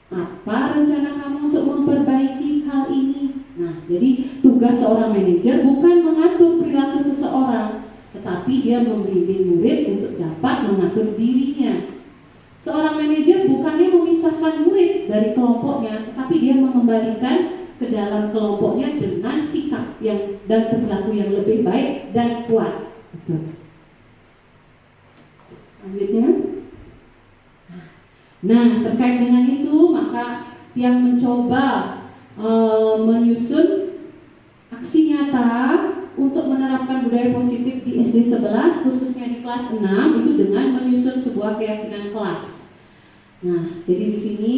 Speaker 1: Apa rencana kamu untuk memperbaiki hal ini? Nah, jadi tugas seorang manajer bukan mengatur perilaku seseorang, tetapi dia membimbing murid untuk dapat mengatur dirinya. Seorang manajer bukannya memisahkan murid dari kelompoknya, tetapi dia mengembalikan ke dalam kelompoknya dengan sikap dan perilaku yang lebih baik dan kuat. Betul. Selanjutnya, nah terkait dengan itu maka yang mencoba menyusun aksi nyata untuk menerapkan budaya positif di SD 11 khususnya di kelas 6 itu dengan menyusun sebuah keyakinan kelas. Nah, jadi di sini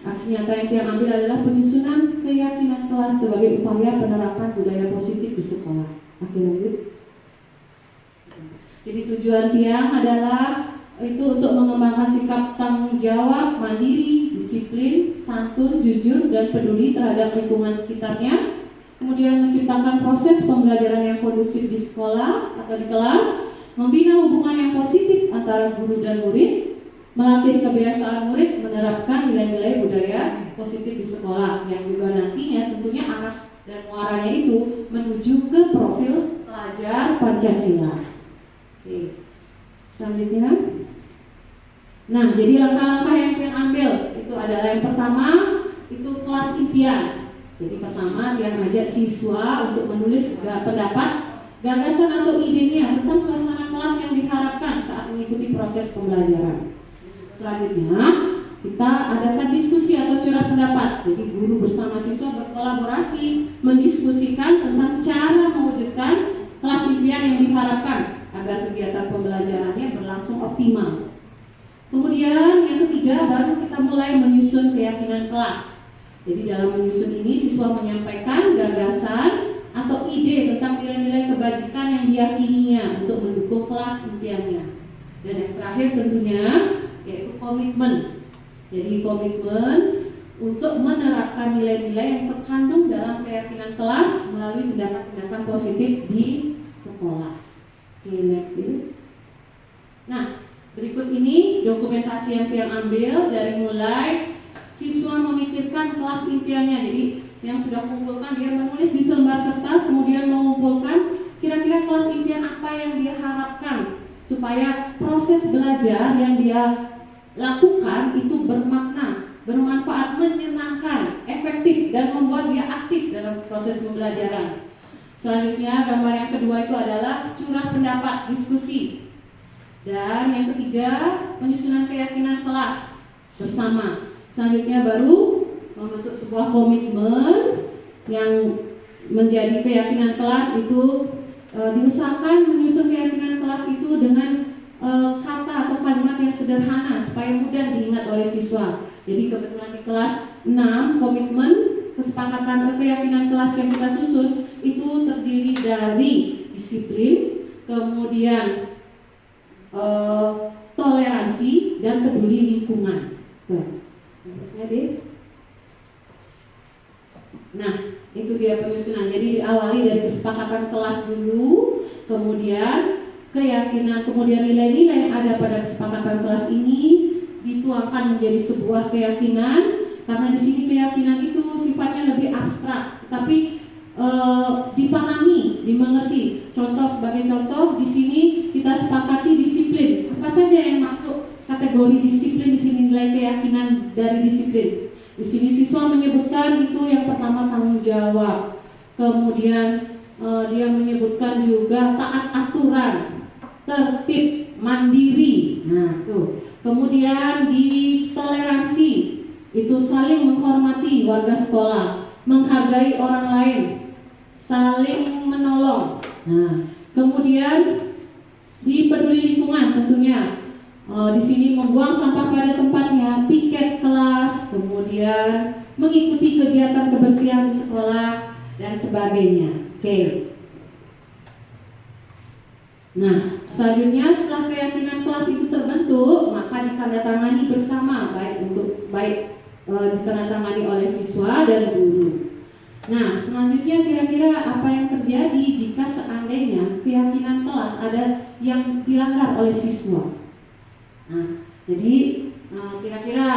Speaker 1: aksi nyata yang Tiang ambil adalah penyusunan keyakinan kelas sebagai upaya penerapan budaya positif di sekolah. Oke, lanjut. Jadi tujuan Tiang adalah itu untuk mengembangkan sikap tanggung jawab, mandiri, disiplin, santun, jujur, dan peduli terhadap lingkungan sekitarnya. Kemudian menciptakan proses pembelajaran yang kondusif di sekolah atau di kelas, membina hubungan yang positif antara guru dan murid, melatih kebiasaan murid menerapkan nilai-nilai budaya positif di sekolah, yang juga nantinya tentunya arah dan muaranya itu menuju ke profil pelajar Pancasila. Oke. Selanjutnya. Nah, jadi langkah-langkah yang kita ambil itu adalah yang pertama itu kelas impian. Jadi pertama dia mengajak siswa untuk menulis pendapat, gagasan atau idenya tentang suasana kelas yang diharapkan saat mengikuti proses pembelajaran. Selanjutnya kita adakan diskusi atau curah pendapat. Jadi guru bersama siswa berkolaborasi mendiskusikan tentang cara mewujudkan kelas impian yang diharapkan agar kegiatan pembelajarannya berlangsung optimal. Kemudian yang ketiga baru kita mulai menyusun keyakinan kelas. Jadi dalam menyusun ini siswa menyampaikan gagasan atau ide tentang nilai-nilai kebajikan yang diyakininya untuk mendukung kelas impiannya. Dan yang terakhir tentunya yaitu komitmen. Jadi komitmen untuk menerapkan nilai-nilai yang terkandung dalam keyakinan kelas melalui tindakan-tindakan positif di sekolah. Oke, next ini. Nah, berikut ini dokumentasi yang Tiang ambil dari mulai siswa memikirkan kelas impiannya. Jadi yang sudah kumpulkan dia menulis di selembar kertas, kemudian mengumpulkan kira-kira kelas impian apa yang dia harapkan supaya proses belajar yang dia lakukan itu bermakna, bermanfaat, menyenangkan, efektif dan membuat dia aktif dalam proses pembelajaran. Selanjutnya gambar yang kedua itu adalah curah pendapat, diskusi. Dan yang ketiga penyusunan keyakinan kelas bersama. Selanjutnya baru membentuk sebuah komitmen yang menjadi keyakinan kelas itu diusahakan menyusun keyakinan kelas itu dengan kata atau kalimat yang sederhana supaya mudah diingat oleh siswa. Jadi kebetulan di kelas 6 komitmen kesepakatan keyakinan kelas yang kita susun itu terdiri dari disiplin, kemudian toleransi dan peduli lingkungan. Nah, itu dia penyusunan. Jadi diawali dari kesepakatan kelas dulu, kemudian keyakinan, kemudian nilai-nilai yang ada pada kesepakatan kelas ini dituangkan menjadi sebuah keyakinan. Karena di sini keyakinan itu sifatnya lebih abstrak, tapi dipahami, dimengerti. Contoh sebagai contoh di sini kita sepakati disiplin. Apa saja yang masuk kategori disiplin di sini, nilai keyakinan dari disiplin. Di sini siswa menyebutkan itu yang pertama tanggung jawab. Kemudian dia menyebutkan juga taat aturan, tertib, mandiri. Nah, tuh. Kemudian di toleransi itu saling menghormati warga sekolah, menghargai orang lain, saling menolong. Nah, kemudian di peduli lingkungan tentunya di sini membuang sampah pada tempatnya, piket kelas, kemudian mengikuti kegiatan kebersihan di sekolah dan sebagainya. Oke. Nah, selanjutnya setelah keyakinan kelas itu terbentuk, maka ditandatangani bersama, baik ditandatangani oleh siswa dan guru. Nah, selanjutnya kira-kira apa yang terjadi jika seandainya keyakinan kelas ada yang dilanggar oleh siswa? Nah, jadi kira-kira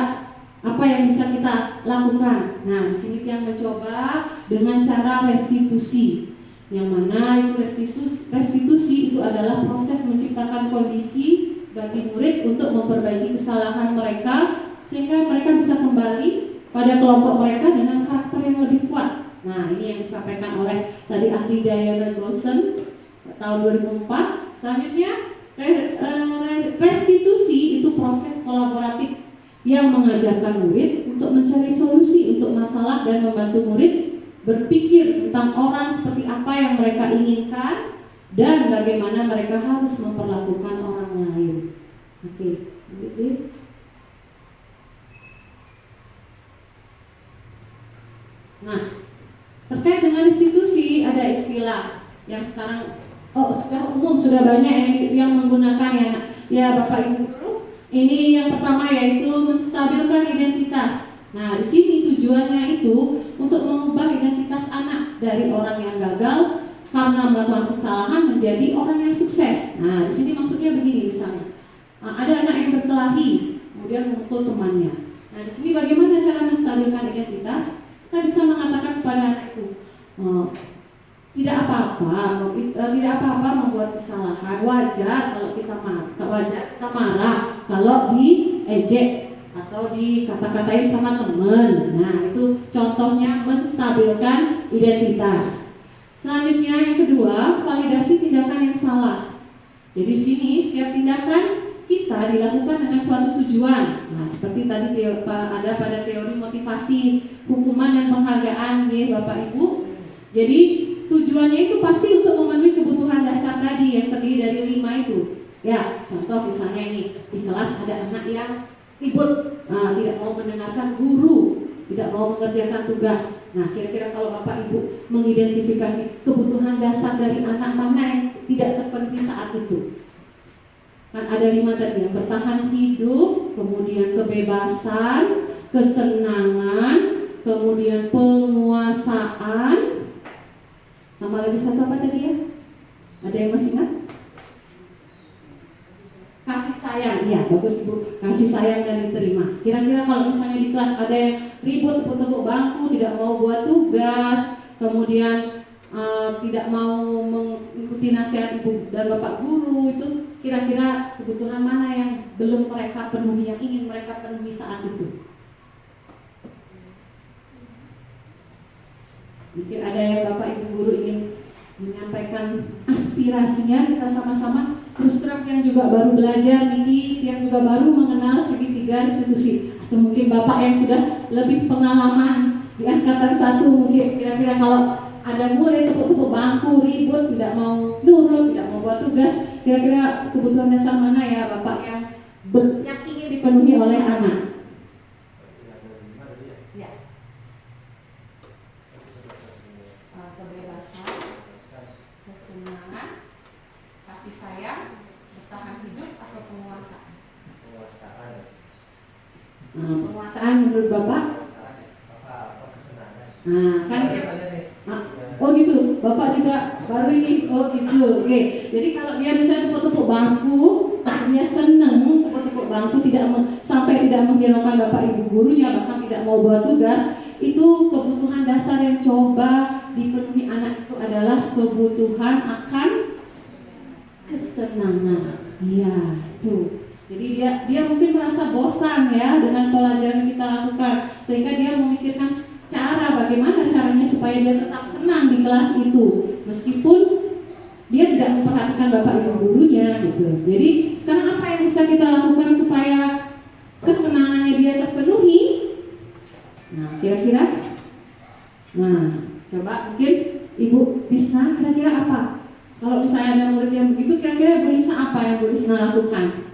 Speaker 1: apa yang bisa kita lakukan? Nah, di sini yang mencoba dengan cara restitusi. Yang mana itu restitusi itu adalah proses menciptakan kondisi bagi murid untuk memperbaiki kesalahan mereka sehingga mereka bisa kembali pada kelompok mereka dengan karakter yang lebih kuat. Nah, ini yang disampaikan oleh tadi ahli Diana Gosen tahun 2004. Selanjutnya restitusi itu proses kolaboratif yang mengajarkan murid untuk mencari solusi untuk masalah dan membantu murid berpikir tentang orang seperti apa yang mereka inginkan dan bagaimana mereka harus memperlakukan orang lain. Oke. Nah, terkait dengan institusi ada istilah yang sekarang sudah umum, sudah banyak yang menggunakan ya Bapak Ibu guru. Ini yang pertama yaitu menstabilkan identitas. Nah, di sini tujuannya itu untuk mengubah identitas anak dari orang yang gagal karena melakukan kesalahan menjadi orang yang sukses. Nah, di sini maksudnya begini misalnya, ada anak yang berkelahi, kemudian memukul temannya. Nah, di sini bagaimana cara menstabilkan identitas? Kita bisa mengatakan kepada anak itu, apa-apa, tidak apa-apa membuat kesalahan. Wajar kalau kita marah kalau diejek atau dikata-katain sama teman. Nah, itu contohnya menstabilkan identitas. Selanjutnya yang kedua, validasi tindakan yang salah. Jadi di sini setiap tindakan kita dilakukan dengan suatu tujuan. Nah, seperti tadi ada pada teori motivasi, hukuman dan penghargaan ya Bapak Ibu. Jadi tujuannya itu pasti untuk memenuhi kebutuhan dasar tadi yang terdiri dari 5 itu. Ya, contoh misalnya ini di kelas ada anak yang ribut, tidak mau mendengarkan guru, tidak mau mengerjakan tugas. Nah, kira-kira kalau Bapak Ibu mengidentifikasi kebutuhan dasar dari anak mana yang tidak terpenuhi saat itu? Kan ada 5 tadi, yang bertahan hidup, kemudian kebebasan, kesenangan, kemudian penguasaan, sama lagi satu apa tadi ya? Ada yang masih ingat? Kasih sayang, iya bagus Ibu. Kasih sayang dan diterima. Kira-kira kalau misalnya di kelas ada yang ribut, tepuk-tepuk bangku, tidak mau buat tugas, kemudian tidak mau mengikuti nasihat ibu dan bapak guru, itu kira-kira kebutuhan mana yang belum mereka penuhi, yang ingin mereka penuhi saat itu? Mungkin ada yang bapak ibu guru ingin menyampaikan aspirasinya, kita sama-sama. Terus terang yang juga baru belajar, Niki yang juga baru mengenal segitiga restitusi, atau mungkin bapak yang sudah lebih pengalaman di angkatan 1, mungkin kira-kira kalau ada murid tepuk-tepuk bangku, ribut, tidak mau nurut, tidak mau buat tugas, kira-kira kebutuhan dasar mana ya bapak yang ingin dipenuhi oleh anak? Ya. Kebebasan, kesenangan, kasih sayang, bertahan hidup, atau penguasaan? Penguasaan menurut bapak? Nah, kan oh gitu, bapak juga baru ini, oh gitu, oke. Jadi kalau dia bisa tepuk-tepuk bangku, dia seneng tepuk-tepuk bangku, sampai tidak menghiraukan bapak ibu gurunya, bahkan tidak mau buat tugas, itu kebutuhan dasar yang coba dipenuhi anak itu adalah kebutuhan akan kesenangan. Iya, tuh. Jadi dia mungkin merasa bosan ya dengan pelajaran yang kita lakukan, sehingga dia memikirkan cara bagaimana caranya supaya dia tetap senang di kelas itu, meskipun dia tidak memperhatikan bapak ibu gurunya gitu. Jadi sekarang apa yang bisa kita lakukan supaya kesenangannya dia terpenuhi? Nah, kira-kira, coba mungkin Ibu Lisna, kira-kira apa? Kalau misalnya ada murid yang begitu, kira-kira Ibu Lisna apa yang Ibu Lisna lakukan?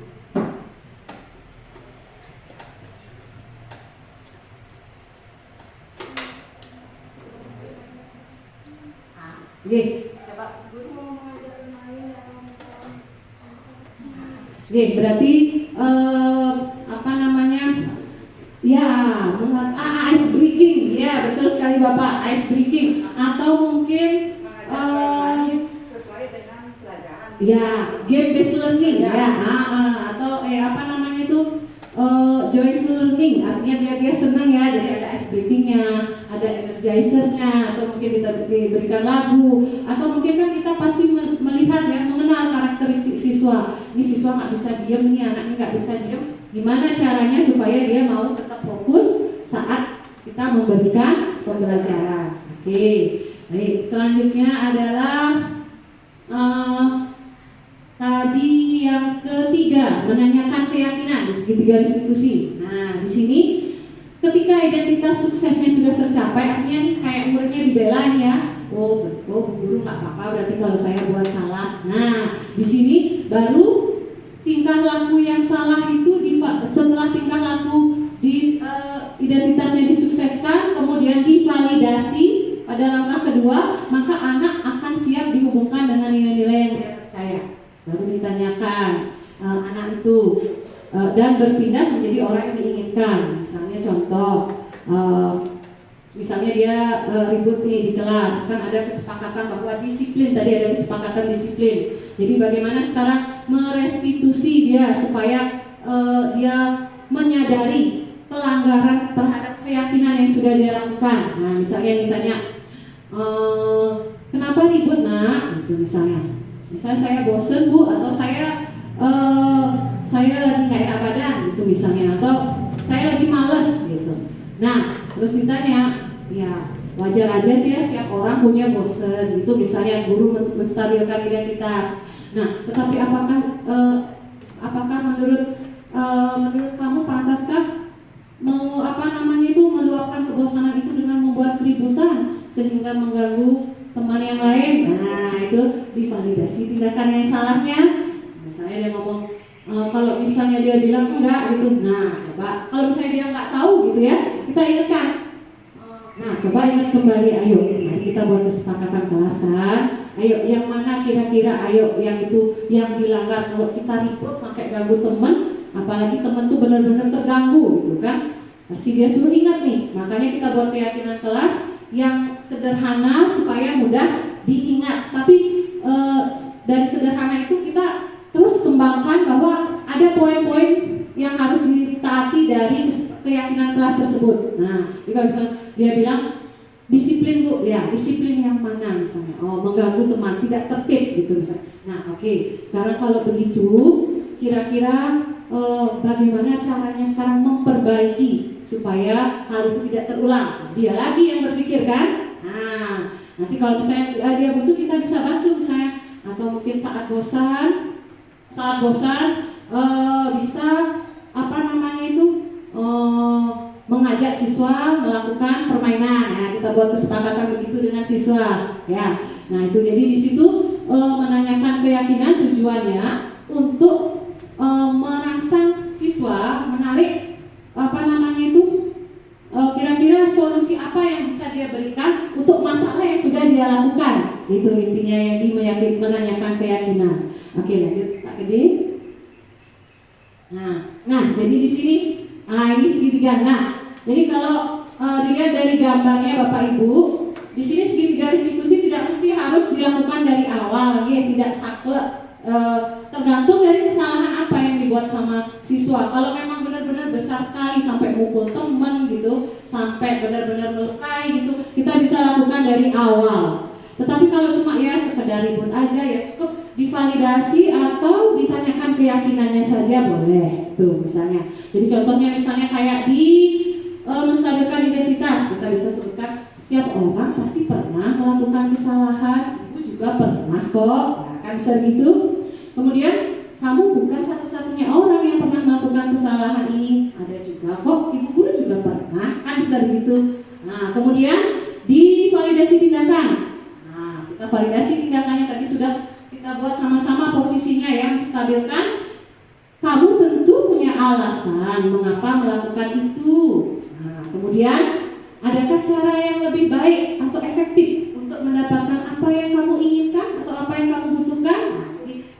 Speaker 1: Coba guru mau mengajar main dalam berarti apa namanya? Ya, ice breaking. Ya, betul sekali Bapak, ice breaking. Atau mungkin
Speaker 7: sesuai dengan pelajaran.
Speaker 1: Ya, game based learning ya. Atau apa namanya itu? Joyful learning, artinya biar dia senang ya. Jadi ada ice breakingnya, ada energizernya, atau mungkin diberikan lagu, atau mungkin kan kita pasti melihat ya, mengenal karakteristik siswa. Ini siswa nggak bisa diam, ini anaknya nggak bisa diam. Gimana caranya supaya dia mau tetap fokus saat kita memberikan pembelajaran? Oke, baik. Selanjutnya adalah tadi yang ketiga, menanyakan keyakinan di segitiga restitusi. Nah, di sini ketika identitas suksesnya sudah tercapai, artinya nih kayak muridnya dibelain ya. Oh, guru nggak apa-apa berarti kalau saya buat salah. Nah, di sini baru tingkah laku yang salah itu setelah tingkah laku di identitasnya disukseskan, kemudian divalidasi pada langkah kedua, maka anak akan siap dihubungkan dengan nilai-nilai yang dia percaya. Baru ditanyakan anak itu dan berpindah menjadi orang yang diinginkan. Misalnya contoh, misalnya dia ribut nih di kelas, kan ada kesepakatan bahwa disiplin, tadi ada kesepakatan disiplin. Jadi bagaimana sekarang merestitusi dia supaya dia menyadari pelanggaran terhadap keyakinan yang sudah dia lakukan. Nah, misalnya ditanya, kenapa ribut nak? Itu misalnya saya bosen bu, atau saya lagi nggak enak badan, gitu misalnya, atau saya lagi males gitu. Nah, terus ditanya, ya wajar aja sih ya, setiap orang punya bosen, itu misalnya guru menstabilkan identitas. Nah, tetapi apakah menurut kamu pantaskah meluapkan kebosanan itu dengan membuat keributan sehingga mengganggu teman yang lain? Nah, itu divalidasi tindakan yang salahnya. Misalnya dia ngomong, kalau misalnya dia bilang enggak gitu, nah coba kalau misalnya dia nggak tahu gitu ya, kita ingatkan. Nah, coba ingat kembali, ayo mari kita buat kesepakatan kelas kan. Ayo yang mana kira-kira, ayo yang itu yang dilanggar. Kalau kita ribut sampai ganggu teman, apalagi teman tuh benar-benar terganggu gitu kan, pasti dia suruh ingat nih. Makanya kita buat keyakinan kelas yang sederhana supaya mudah diingat. Tapi dari sederhana itu kita terus kembangkan bahwa ada poin-poin yang harus ditaati dari keyakinan kelas tersebut. Nah, jika misalnya dia bilang disiplin bu, ya disiplin yang mana misalnya? Oh, mengganggu teman, tidak tertib gitu misalnya. Nah, oke. Sekarang kalau begitu, kira-kira bagaimana caranya sekarang memperbaiki supaya hal itu tidak terulang? Dia lagi yang berpikir kan? Nah, nanti kalau misalnya dia butuh, kita bisa bantu misalnya, atau mungkin saat bosan bisa mengajak siswa melakukan permainan. Ya, kita buat kesepakatan begitu dengan siswa. Ya, nah itu jadi di situ menanyakan keyakinan tujuannya untuk merangsang siswa menarik kira-kira solusi apa yang bisa dia berikan untuk masalah yang sudah dia lakukan. Itu intinya yang menanyakan keyakinan. Oke, lanjut Pak Gede. Nah, jadi di sini ini segitiga. Nah, jadi kalau dilihat dari gambarnya Bapak Ibu, di sini segitiga restitusi tidak mesti harus dilakukan dari awal, tidak saklek. Tergantung dari kesalahan apa yang dibuat sama siswa. Kalau memang benar-benar besar sekali sampai mukul teman gitu, sampai benar-benar melukai gitu, kita bisa lakukan dari awal. Tetapi kalau cuma ya sekedar ribut aja, ya cukup divalidasi atau ditanyakan keyakinannya saja boleh. Tuh misalnya. Jadi contohnya misalnya kayak di menstabilkan identitas, kita bisa sebutkan setiap orang pasti pernah melakukan kesalahan, ibu juga pernah kok, nah, kan bisa gitu. Kemudian kamu bukan satu-satunya orang yang pernah melakukan kesalahan ini, ada juga kok ibu guru juga pernah, kan bisa begitu. Nah, kemudian divalidasi tindakan. Nah, kita validasi tindakannya tadi sudah kita buat sama-sama posisinya ya, stabilkan. Kamu tentu punya alasan mengapa melakukan itu. Nah, kemudian adakah cara yang lebih baik atau efektif untuk mendapatkan apa yang kamu inginkan atau apa yang kamu butuhkan? Nah,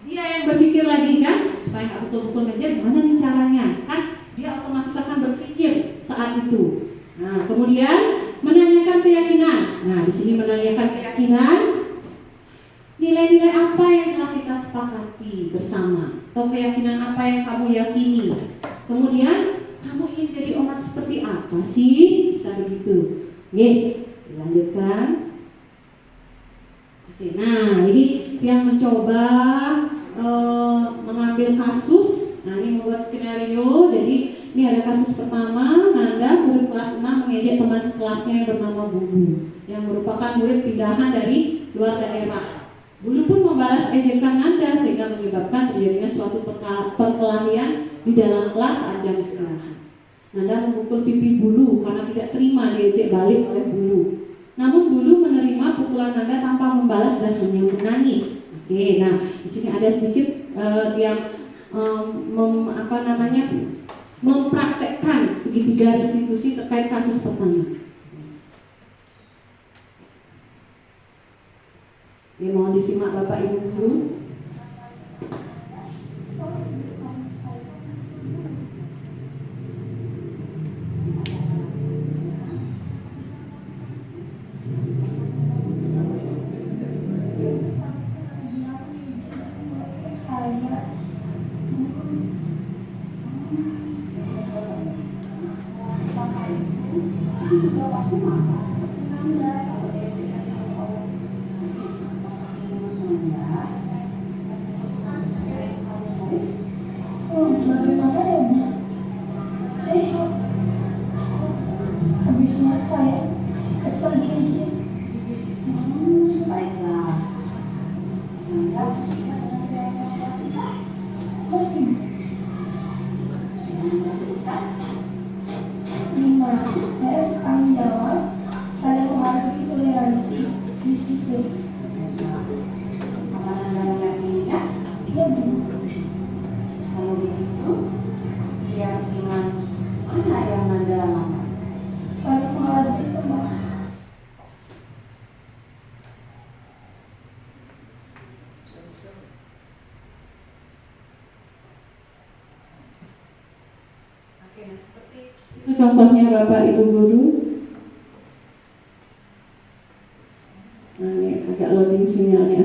Speaker 1: dia yang berpikir lagi kan, supaya nggak betul-betul ngejar gimana nih caranya, kan dia otomatis akan berpikir saat itu. Nah, kemudian menanyakan keyakinan. Nah, di sini menanyakan keyakinan, nilai-nilai apa yang telah kita sepakati bersama, atau keyakinan apa yang kamu yakini. Kemudian kamu ingin jadi orang seperti apa sih? Bisa begitu. Oke, dilanjutkan. Oke, nah ini yang mencoba mengambil kasus. Nah, ini membuat skenario. Jadi ini ada kasus pertama, Nanda murid kelas 6 mengejek teman sekelasnya yang bernama Bulu, yang merupakan murid pindahan dari luar daerah. Bulu pun membalas ejekan Nanda sehingga menyebabkan terjadinya suatu perkelahian di dalam kelas saat jam istirahat. Nanda memukul pipi Bulu karena tidak terima diejek balik oleh Bulu. Namun Bulu menerima pukulan Nanda tanpa membalas dan hanya menangis. Oke, nah di sini ada sedikit yang mempraktekkan segitiga restitusi terkait kasus pertama. Ini mohon disimak Bapak Ibu guru. contohnya Bapak Ibu Guru? Nah, ini agak loading sinyalnya.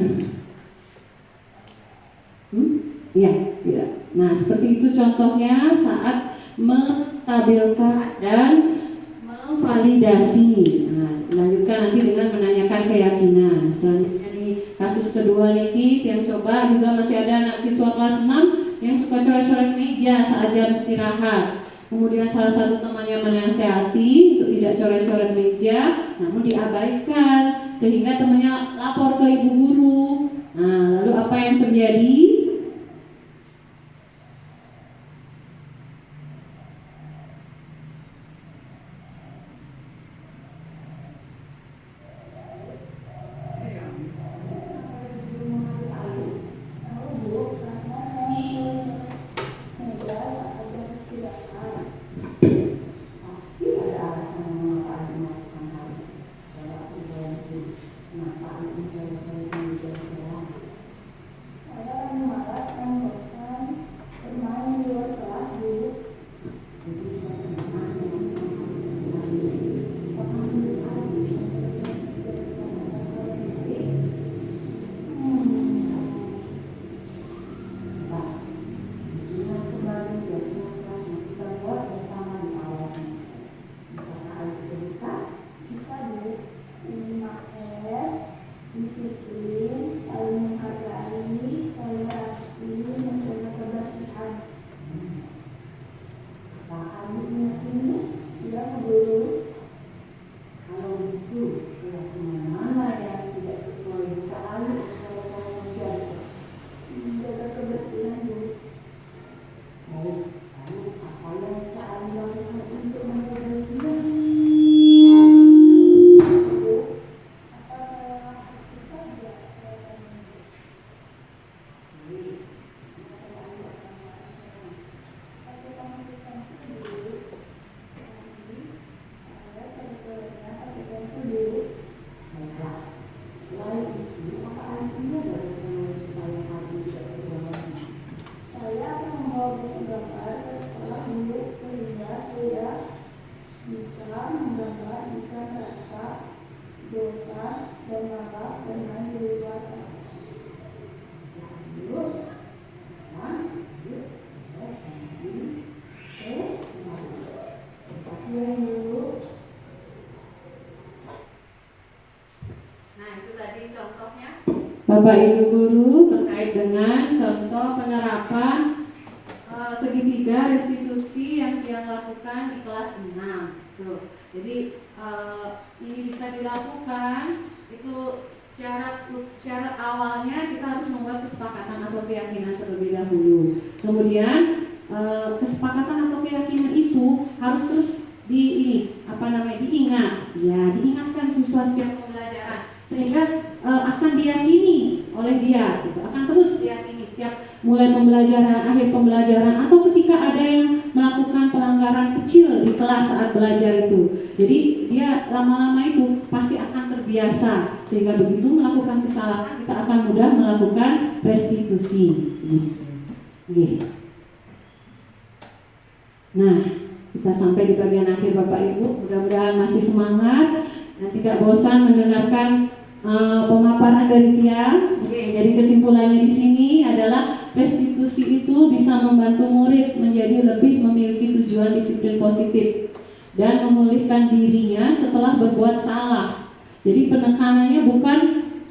Speaker 1: Iya, tidak. Nah, seperti itu contohnya saat menstabilkan dan memvalidasi. Nah, lanjutkan nanti dengan menanyakan keyakinan. Selanjutnya di kasus kedua niki yang coba juga masih ada anak siswa kelas 6 yang suka coret-coret meja saat jam istirahat. Kemudian salah satu temannya menasehati untuk tidak coret-coret meja, namun diabaikan sehingga temannya lapor ke ibu guru. Nah, lalu apa yang terjadi? Bapak Ibu Guru terkait dengan contoh penerapan segitiga restitusi yang dia lakukan di kelas 6. Tuh. Jadi ini bisa dilakukan itu syarat awalnya kita harus membuat kesepakatan atau keyakinan terlebih dahulu. Kemudian kesepakatan atau keyakinan itu harus terus diingat, ya diingatkan siswa setiap pembelajaran sehingga akan diyakini oleh dia, gitu. Akan terus diyakini setiap mulai pembelajaran, akhir pembelajaran, atau ketika ada yang melakukan pelanggaran kecil di kelas saat belajar itu. Jadi dia lama-lama itu pasti akan terbiasa sehingga begitu melakukan kesalahan kita akan mudah melakukan restitusi. Gitu. Nah, kita sampai di bagian akhir Bapak Ibu. Mudah-mudahan masih semangat dan tidak bosan mendengarkan pemaparan dari Tia. Oke, jadi kesimpulannya di sini adalah restitusi itu bisa membantu murid menjadi lebih memiliki tujuan disiplin positif dan memulihkan dirinya setelah berbuat salah. Jadi penekanannya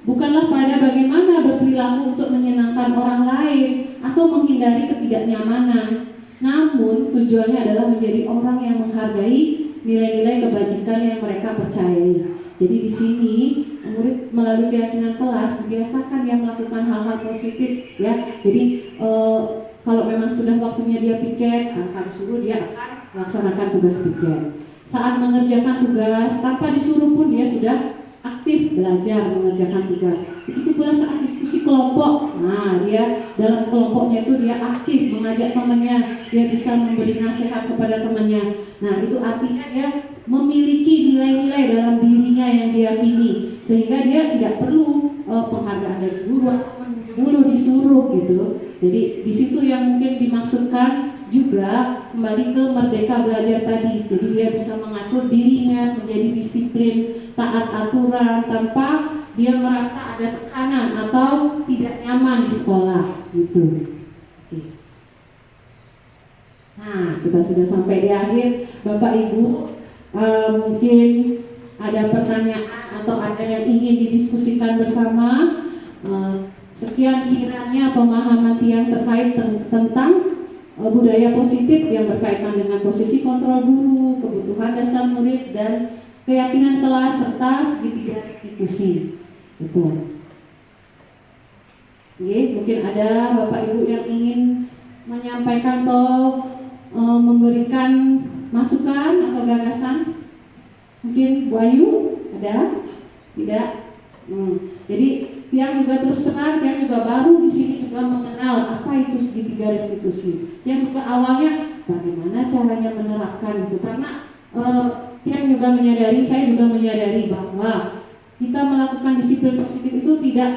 Speaker 1: bukanlah pada bagaimana berperilaku untuk menyenangkan orang lain atau menghindari ketidaknyamanan, namun tujuannya adalah menjadi orang yang menghargai nilai-nilai kebajikan yang mereka percayai. Jadi di sini murid melalui keyakinan kelas dibiasakan dia melakukan hal-hal positif, ya. Jadi kalau memang sudah waktunya dia piket, harus suruh dia akan melaksanakan tugas piket. Saat mengerjakan tugas tanpa disuruh pun dia sudah aktif belajar mengerjakan tugas. Begitu pula saat diskusi kelompok, nah dia dalam kelompoknya itu dia aktif mengajak temannya, dia bisa memberi nasihat kepada temannya. Nah itu artinya dia memiliki nilai-nilai dalam dirinya yang diyakini, sehingga dia tidak perlu penghargaan dari guru atau dulu disuruh gitu. Jadi di situ yang mungkin dimaksudkan juga kembali ke merdeka belajar tadi. Jadi dia bisa mengatur dirinya menjadi disiplin, taat aturan tanpa dia merasa ada tekanan atau tidak nyaman di sekolah gitu. Oke. Nah, kita sudah sampai di akhir. Bapak Ibu, mungkin ada pertanyaan atau ada yang ingin didiskusikan bersama. Sekian kiranya pemahaman yang terkait tentang budaya positif yang berkaitan dengan posisi kontrol guru, kebutuhan dasar murid, dan keyakinan kelas serta segitiga restitusi. Itu. Oke, mungkin ada Bapak Ibu yang ingin menyampaikan atau memberikan masukan atau gagasan. Mungkin Bu Ayu ada? Tidak. Jadi yang juga terus terang, yang juga baru di sini juga mengenal apa itu segitiga restitusi. Yang juga awalnya bagaimana caranya menerapkan itu, karena yang juga menyadari, saya juga menyadari bahwa kita melakukan disiplin positif itu tidak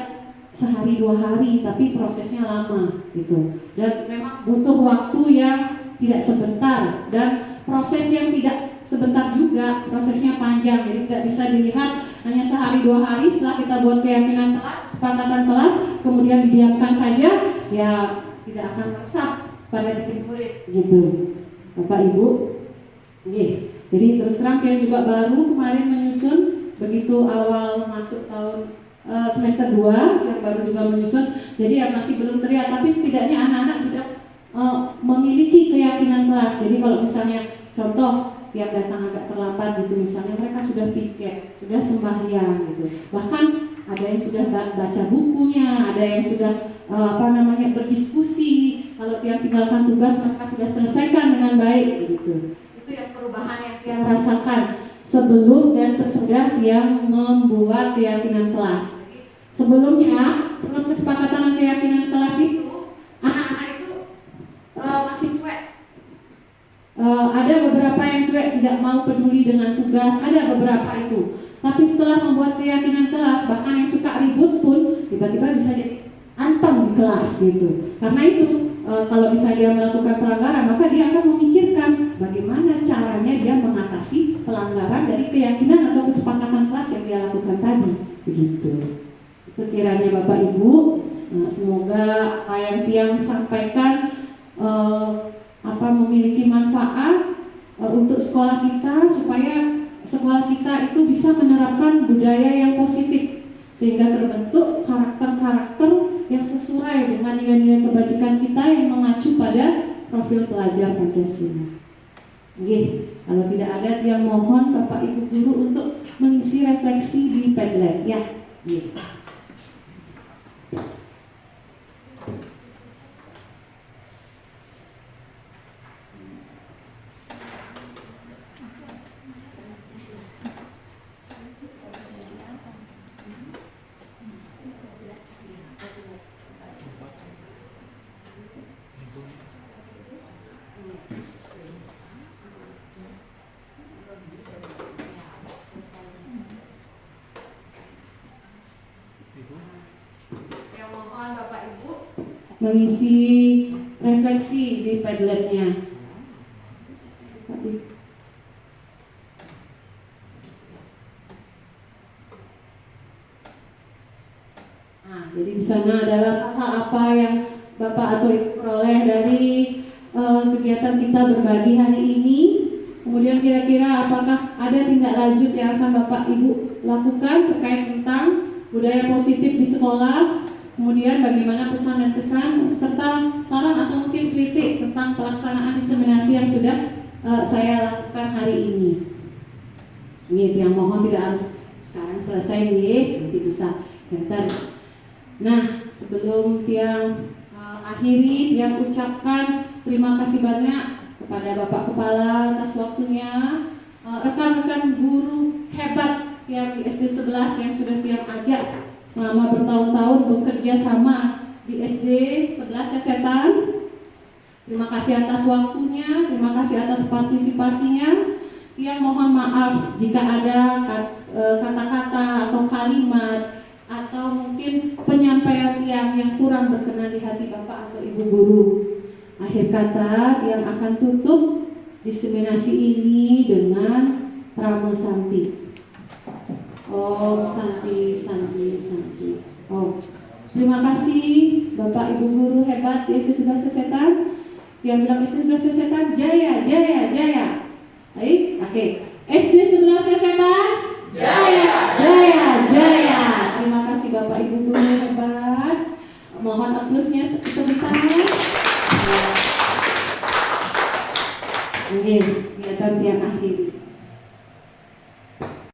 Speaker 1: sehari dua hari, tapi prosesnya lama gitu. Dan memang butuh waktu yang tidak sebentar dan proses yang tidak sebentar juga, prosesnya panjang. Jadi tidak bisa dilihat hanya sehari dua hari setelah kita buat keyakinan kelas, kesepakatan kelas, kemudian didiamkan saja, ya tidak akan meresap pada diri murid gitu. Bapak Ibu, jadi terus terang yang juga baru kemarin menyusun begitu awal masuk tahun semester 2 yang baru juga menyusun, jadi ya masih belum terlihat, tapi setidaknya anak-anak sudah memiliki keyakinan kelas. Jadi kalau misalnya contoh yang datang agak terlambat gitu, misalnya mereka sudah piket, sudah sembahyang gitu, bahkan ada yang sudah baca bukunya, ada yang sudah berdiskusi. Kalau yang tinggalkan tugas mereka sudah selesaikan dengan baik gitu. Itu yang perubahan yang rasakan sebelum dan sesudah yang membuat keyakinan kelas. Sebelumnya, sebelum kesepakatan keyakinan kelas itu, anak-anak itu masih cuek. Ada beberapa yang cuek, tidak mau peduli dengan tugas, ada beberapa itu. Tapi setelah membuat keyakinan kelas, bahkan yang suka ribut pun tiba-tiba bisa jadi anteng di kelas gitu. Karena itu kalau misalnya dia melakukan pelanggaran, maka dia akan memikirkan bagaimana caranya dia mengatasi pelanggaran dari keyakinan atau kesepakatan kelas yang dia lakukan tadi. Begitu. Itu kiranya Bapak Ibu, semoga apa yang Tiang sampaikan memiliki manfaat untuk sekolah kita, supaya sekolah kita itu bisa menerapkan budaya yang positif sehingga terbentuk karakter-karakter yang sesuai dengan nilai-nilai kebajikan kita yang mengacu pada profil pelajar Pancasila. Oke, kalau tidak ada yang mohon Bapak Ibu guru untuk mengisi refleksi di Padlet ya. Mengisi refleksi di Padletnya. Jadi di sana adalah apa yang Bapak atau Ibu peroleh dari kegiatan kita berbagi hari ini. Kemudian kira-kira apakah ada tindak lanjut yang akan Bapak Ibu lakukan terkait tentang budaya positif di sekolah? Kemudian bagaimana pesan dan kesan serta saran atau mungkin kritik tentang pelaksanaan diseminasi yang sudah saya lakukan hari ini. Ini yang mohon tidak harus sekarang selesai nih, nanti bisa enter. Nah, sebelum Tiang akhiri, Tiang ucapkan terima kasih banyak kepada Bapak Kepala atas waktunya, rekan-rekan guru hebat yang di SD 11 yang sudah Tiang ajak selama bertahun-tahun bekerja sama di SD 11 Sesetan. Terima kasih atas waktunya, terima kasih atas partisipasinya. Tiang mohon maaf jika ada kata-kata atau kalimat atau mungkin penyampaian yang kurang berkenan di hati Bapak atau Ibu guru. akhir kata yang akan tutup diseminasi ini dengan Prama Santi. Om Santi, Santi, Santi. Oh, terima kasih Bapak Ibu guru hebat di SD 11 Sesetan. Yang bilang SD 11 Sesetan, jaya, jaya, jaya. Baik, oke. SD 11 Sesetan, jaya, jaya, jaya. Terima kasih Bapak Ibu guru hebat. Mohon aplausnya sebentar. Oke, kegiatan yang akhir.